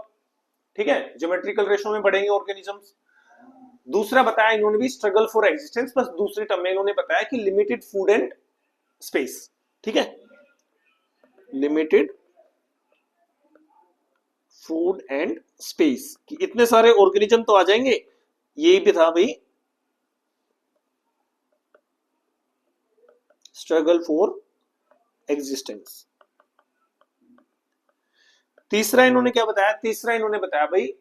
A: ठीक है, ज्योमेट्रिकल रेशो में बढ़ेंगे ऑर्गेनिजम्स। दूसरा बताया इन्होंने भी स्ट्रगल फॉर एग्जिस्टेंस, प्लस दूसरी टर्म में इन्होंने बताया कि लिमिटेड फूड एंड स्पेस, ठीक है, लिमिटेड फूड एंड स्पेस, कि इतने सारे ऑर्गेनिज्म तो आ जाएंगे, ये भी था भाई स्ट्रगल फॉर एग्जिस्टेंस। तीसरा इन्होंने क्या बताया, तीसरा इन्होंने बताया भाई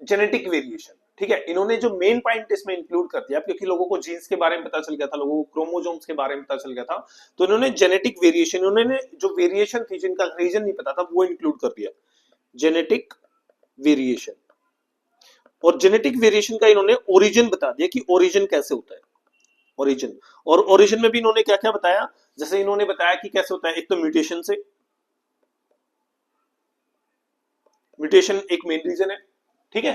A: जेनेटिक वेरिएशन। ठीक है, इन्होंने जो मेन पॉइंट इसमें इंक्लूड कर दिया, क्योंकि लोगों को जीन्स के बारे में पता चल गया था, लोगों को क्रोमोसोम्स के बारे में पता चल गया था, तो इन्होंने जेनेटिक वेरिएशन, उन्होंने जो वेरिएशन थी जिनका रीजन नहीं पता था वो इंक्लूड कर दिया, जेनेटिक वेरिएशन। और जेनेटिक वेरिएशन का इन्होंने ओरिजिन बता दिया कि ओरिजिन कैसे होता है, ओरिजिन। और ओरिजिन में भी इन्होंने क्या क्या बताया, जैसे इन्होंने बताया कि कैसे होता है, एक तो म्यूटेशन से, म्यूटेशन एक मेन रीजन है। ठीक है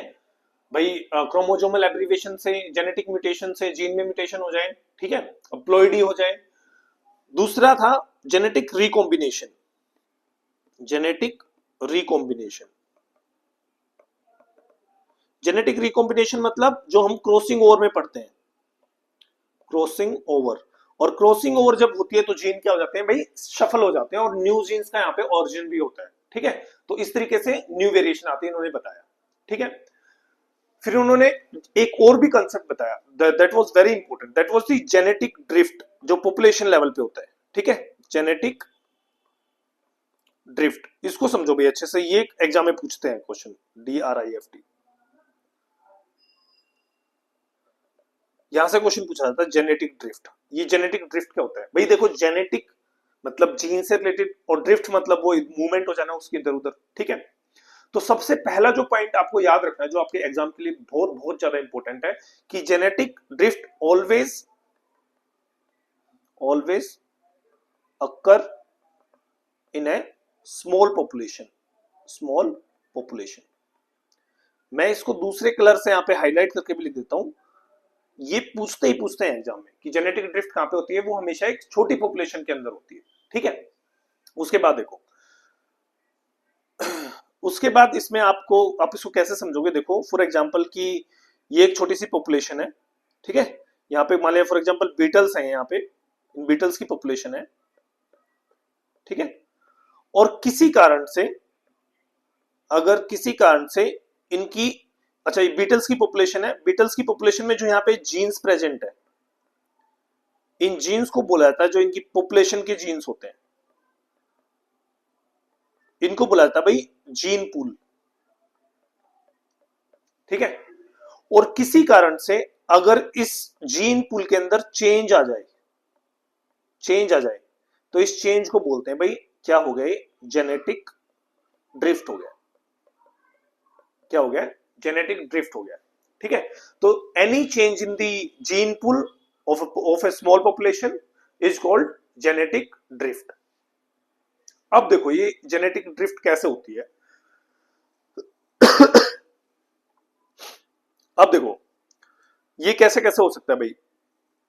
A: भाई, क्रोमोसोमल एब्रिविएशन से, जेनेटिक म्यूटेशन से जीन में म्यूटेशन हो जाए, ठीक है, प्लॉइडी हो जाए। दूसरा था genetic recombination, genetic recombination. Genetic recombination मतलब जो हम क्रॉसिंग ओवर में पढ़ते हैं, क्रॉसिंग ओवर। और क्रॉसिंग ओवर जब होती है तो जीन क्या हो जाते हैं भाई, शफल हो जाते हैं, और न्यू जीन्स का यहाँ पे ऑरिजिन भी होता है। ठीक है, तो इस तरीके से न्यू वेरिएशन आती है, इन्होंने बताया। ठीक है, फिर उन्होंने एक और भी कंसेप्ट बताया, that was very important, that was the genetic drift, जो पॉपुलेशन लेवल पे होता है। ठीक है, जेनेटिक ड्रिफ्ट, इसको समझो भाई अच्छे से, ये एग्जाम में पूछते हैं क्वेश्चन, DRIFT, यहां से क्वेश्चन पूछा जाता है जेनेटिक ड्रिफ्ट। ये जेनेटिक ड्रिफ्ट क्या होता है भाई, देखो जेनेटिक मतलब जीन से रिलेटेड, और ड्रिफ्ट मतलब वो मूवमेंट हो जाना उसके इधर उधर। ठीक है, तो सबसे पहला जो पॉइंट आपको याद रखना है, जो आपके एग्जाम के लिए बहुत बहुत ज्यादा इंपॉर्टेंट है, कि जेनेटिक ड्रिफ्ट ऑलवेज ऑलवेज अकर इन ए स्मॉल पॉपुलेशन, स्मॉल पॉपुलेशन। मैं इसको दूसरे कलर से यहां पे हाईलाइट करके भी लिख देता हूं, ये पूछते ही पूछते हैं एग्जाम में कि जेनेटिक ड्रिफ्ट कहां पे होती है, वो हमेशा एक छोटी पॉपुलेशन के अंदर होती है। ठीक है, उसके बाद देखो, उसके बाद इसमें आपको, आप इसको कैसे समझोगे, देखो फॉर एग्जांपल कि ये एक छोटी सी पॉपुलेशन है। ठीक है, यहाँ पे मान लिया फॉर एग्जांपल बीटल्स हैं, यहाँ पे इन बीटल्स की पॉपुलेशन है। ठीक है, और किसी कारण से, अगर किसी कारण से इनकी, अच्छा ये बीटल्स की पॉपुलेशन है, बीटल्स की पॉपुलेशन में जो यहाँ पे जीन्स प्रेजेंट है, इन जीन्स को बोला जाता है, जो इनकी पॉपुलेशन के जीन्स होते हैं, इनको बोला जाता है भाई जीन पूल। ठीक है, और किसी कारण से अगर इस जीन पूल के अंदर चेंज आ जाए, चेंज आ जाए, तो इस चेंज को बोलते हैं भाई क्या हो गया, जेनेटिक ड्रिफ्ट हो गया। क्या हो गया, जेनेटिक ड्रिफ्ट हो गया। ठीक है, तो any change in the gene pool of A small population is called genetic drift. अब देखो ये जेनेटिक ड्रिफ्ट कैसे होती है। अब देखो ये कैसे कैसे हो सकता है भाई,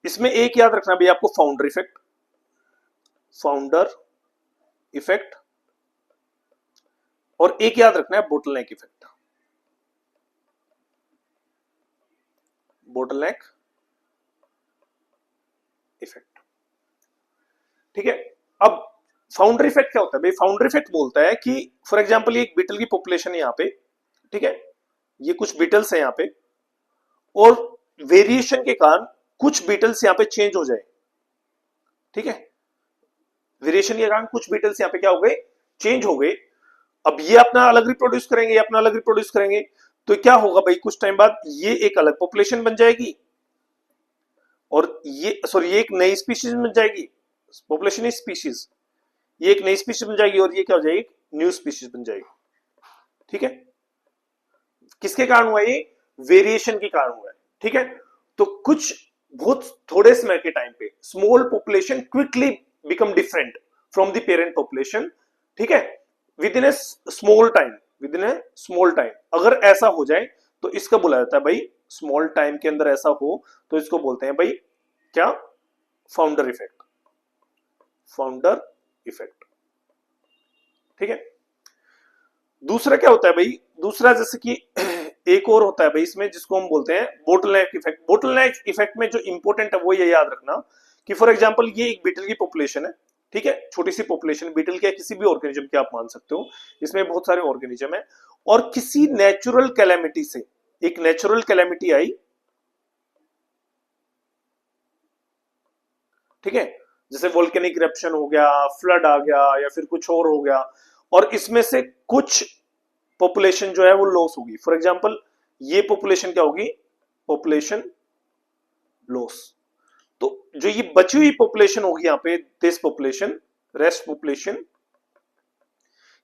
A: इसमें एक याद रखना भाई आपको, फाउंडर इफेक्ट, फाउंडर इफेक्ट, और एक याद रखना है बोटलनेक इफेक्ट, बोटलनेक इफेक्ट। ठीक है, अब फाउंडर इफेक्ट क्या होता है भाई, फाउंडर इफेक्ट बोलता है कि फॉर एग्जांपल ये एक बीटल की पॉपुलेशन है यहाँ पे। ठीक है, ये कुछ बीटल्स है यहाँ पे, और वेरिएशन के कारण कुछ बीटल्स यहाँ पे चेंज हो जाए। ठीक है, वेरिएशन के कारण कुछ बीटल्स यहाँ पे क्या हो गए, चेंज हो गए। अब ये अपना अलग रिप्रोड्यूस करेंगे, ये अपना अलग रिप्रोड्यूस करेंगे, तो क्या होगा भाई, कुछ टाइम बाद ये एक अलग पॉपुलेशन बन जाएगी, और ये सॉरी ये एक नई स्पीशीज बन जाएगी, पॉपुलेशन इज स्पीशीज, ये एक नई स्पीशीज बन जाएगी, और ये क्या हो जाएगी, न्यू स्पीशीज बन जाएगी। ठीक है, किसके कारण हुआ, ये वेरिएशन के कारण हुआ है। ठीक है, तो कुछ बहुत थोड़े समय के टाइम पे small population quickly become different from the parent population. ठीक है, with in A small time, with in A small time, अगर ऐसा हो जाए तो इसका बोला जाता है भाई, स्मॉल टाइम के अंदर ऐसा हो तो इसको बोलते हैं भाई क्या, फाउंडर इफेक्ट, फाउंडर इफेक्ट। ठीक है, दूसरा क्या होता है भाई, दूसरा जैसे कि एक और होता है भाई इसमें, जिसको हम बोलते हैं बोटलनेक इफेक्ट। बोटलनेक इफेक्ट में जो इंपॉर्टेंट है वो ये याद रखना कि फॉर एग्जांपल ये एक बीटल की पॉपुलेशन है। ठीक है, छोटी सी पॉपुलेशन बीटल के किसी भी ऑर्गेनिज्म के आप मान सकते हो, इसमें बहुत सारे ऑर्गेनिज्म है। और किसी नेचुरल कैलेमिटी से, एक नेचुरल कैलेमिटी आई, ठीक है, जैसे वोल्केनिक इरप्शन हो गया, फ्लड आ गया, या फिर कुछ और हो गया, और इसमें से कुछ पॉपुलेशन जो है वो लॉस होगी। फॉर एग्जांपल ये पॉपुलेशन क्या होगी, पॉपुलेशन लॉस। तो जो ये बची हुई पॉपुलेशन होगी यहाँ पे, दिस पॉपुलेशन, रेस्ट पॉपुलेशन,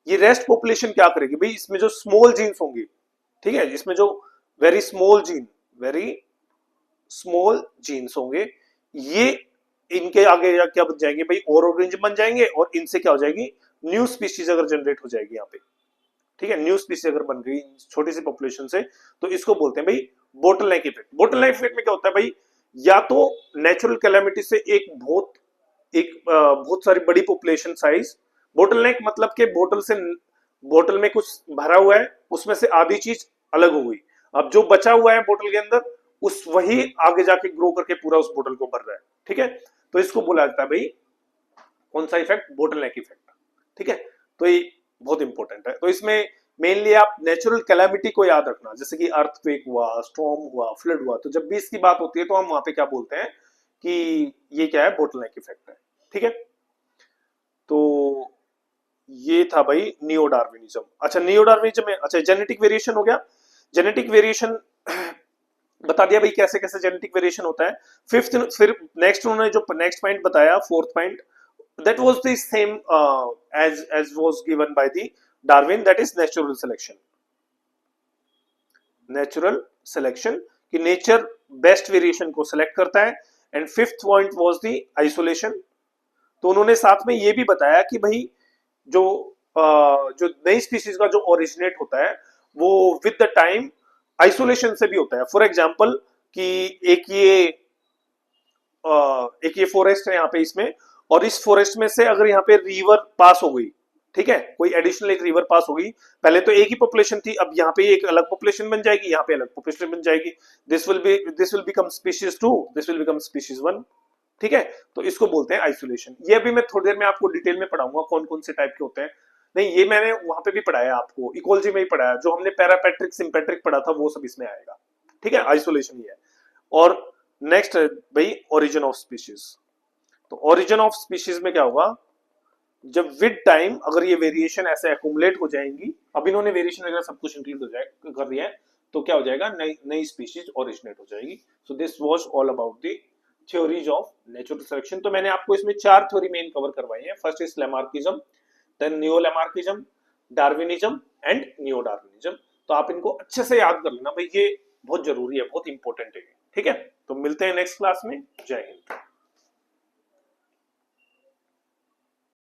A: ये रेस्ट पॉपुलेशन क्या करेगी भाई, इसमें जो स्मॉल जीन्स होंगे, ठीक है, इसमें जो वेरी स्मॉल जीन्स होंगे, ये इनके आगे क्या बन जाएंगे भाई, और ऑर्गेनिज्म बन जाएंगे, और इनसे क्या हो जाएगी, न्यू स्पीशीज अगर जनरेट हो जाएगी यहाँ पे, ठीक है, न्यू स्पीशीज अगर बन गई छोटी सी पॉपुलेशन से, तो इसको बोलते हैं भाई बोटलनेक इफेक्ट। बोटलनेक इफेक्ट में क्या होता है भाई, या तो नेचुरल कैलेमिटी से एक बहुत सारी बड़ी पॉपुलेशन साइज, बोटलनेक मतलब के बोतल में कुछ भरा हुआ है, उसमें से आधी चीज अलग हो गई, अब जो बचा हुआ है बोतल के अंदर, उस वही आगे जाके ग्रो करके पूरा उस बोतल को भर रहा है, ठीक है, तो इसको बोला जाता है भाई कौन सा इफेक्ट, बोटलनेक इफेक्ट, ठीक है। तो ये बहुत इंपॉर्टेंट है। तो इसमें मेनली आप नेचुरल कैलामिटी को याद रखना, जैसे कि अर्थक्वेक हुआ, स्टॉर्म हुआ, फ्लड हुआ, तो जब भी इसकी बात होती है तो हम वहां पे क्या बोलते हैं कि ये क्या है, बोटलनेक इफेक्ट है, ठीक है। तो ये था भाई नियो डार्विनिज्म। अच्छा, नियो डार्विनिज्म में अच्छा जेनेटिक वेरिएशन हो गया। जेनेटिक वेरिएशन बता दिया भाई कैसे कैसे जेनेटिक वेरिएशन होता है। फिफ्थ, फिर नेक्स्ट उन्होंने जो नेक्स्ट पॉइंट बताया, fourth point, that was the same as was given by the Darwin, that is natural selection. Natural selection कि नेचर बेस्ट वेरिएशन को सेलेक्ट करता है। And fifth point was the isolation. तो उन्होंने साथ में ये भी बताया कि भाई जो जो नई स्पीशीज का जो ओरिजिनेट होता है वो विद द टाइम आइसोलेशन से भी होता है। फॉर एग्जांपल कि एक ये फॉरेस्ट है यहाँ पे इसमें, और इस फॉरेस्ट में से अगर यहाँ पे रिवर पास हो गई, ठीक है, कोई एडिशनल एक रिवर पास हो गई, पहले तो एक ही पॉपुलेशन थी, अब यहाँ पे एक अलग पॉपुलेशन बन जाएगी, यहाँ पे अलग पॉपुलेशन बन जाएगी, this will become species 2, this will become species 1, ठीक है। तो इसको बोलते हैं आइसोलेशन। ये अभी मैं थोड़ी देर में आपको डिटेल में पढ़ाऊंगा कौन कौन से टाइप के होते हैं। नहीं, ये मैंने वहां पे भी पढ़ाया, आपको इकोलॉजी में ही पढ़ाया, जो हमने पैरापेट्रिक सिंपेट्रिक पढ़ा था वो सब इसमें आएगा, ठीक है। आइसोलेशन ही है। और नेक्स्ट है भाई ओरिजिन ऑफ स्पीशीज। तो ओरिजिन ऑफ स्पीशीज में क्या होगा, जब विद टाइम अगर ये वेरिएशन ऐसे एक्यूमुलेट हो जाएंगी, अब इन्होंने वेरिएशन वगैरह सब कुछ इंक्लूड हो जाए कर दिया है, तो क्या हो जाएगा, नई स्पीशीज ओरिजिनेट हो जाएगी। So this was all about the theories of natural selection. तो मैंने आपको इसमें 4 थ्योरी मेन कवर करवाई है। First is Lamarckism, then neo Lamarckism, Darwinism and neo Darwinism. तो आप इनको अच्छे से याद कर लेना भाई, ये बहुत जरूरी है, बहुत इंपॉर्टेंट है, ठीक है। तो मिलते हैं नेक्स्ट क्लास में। जय हिंद।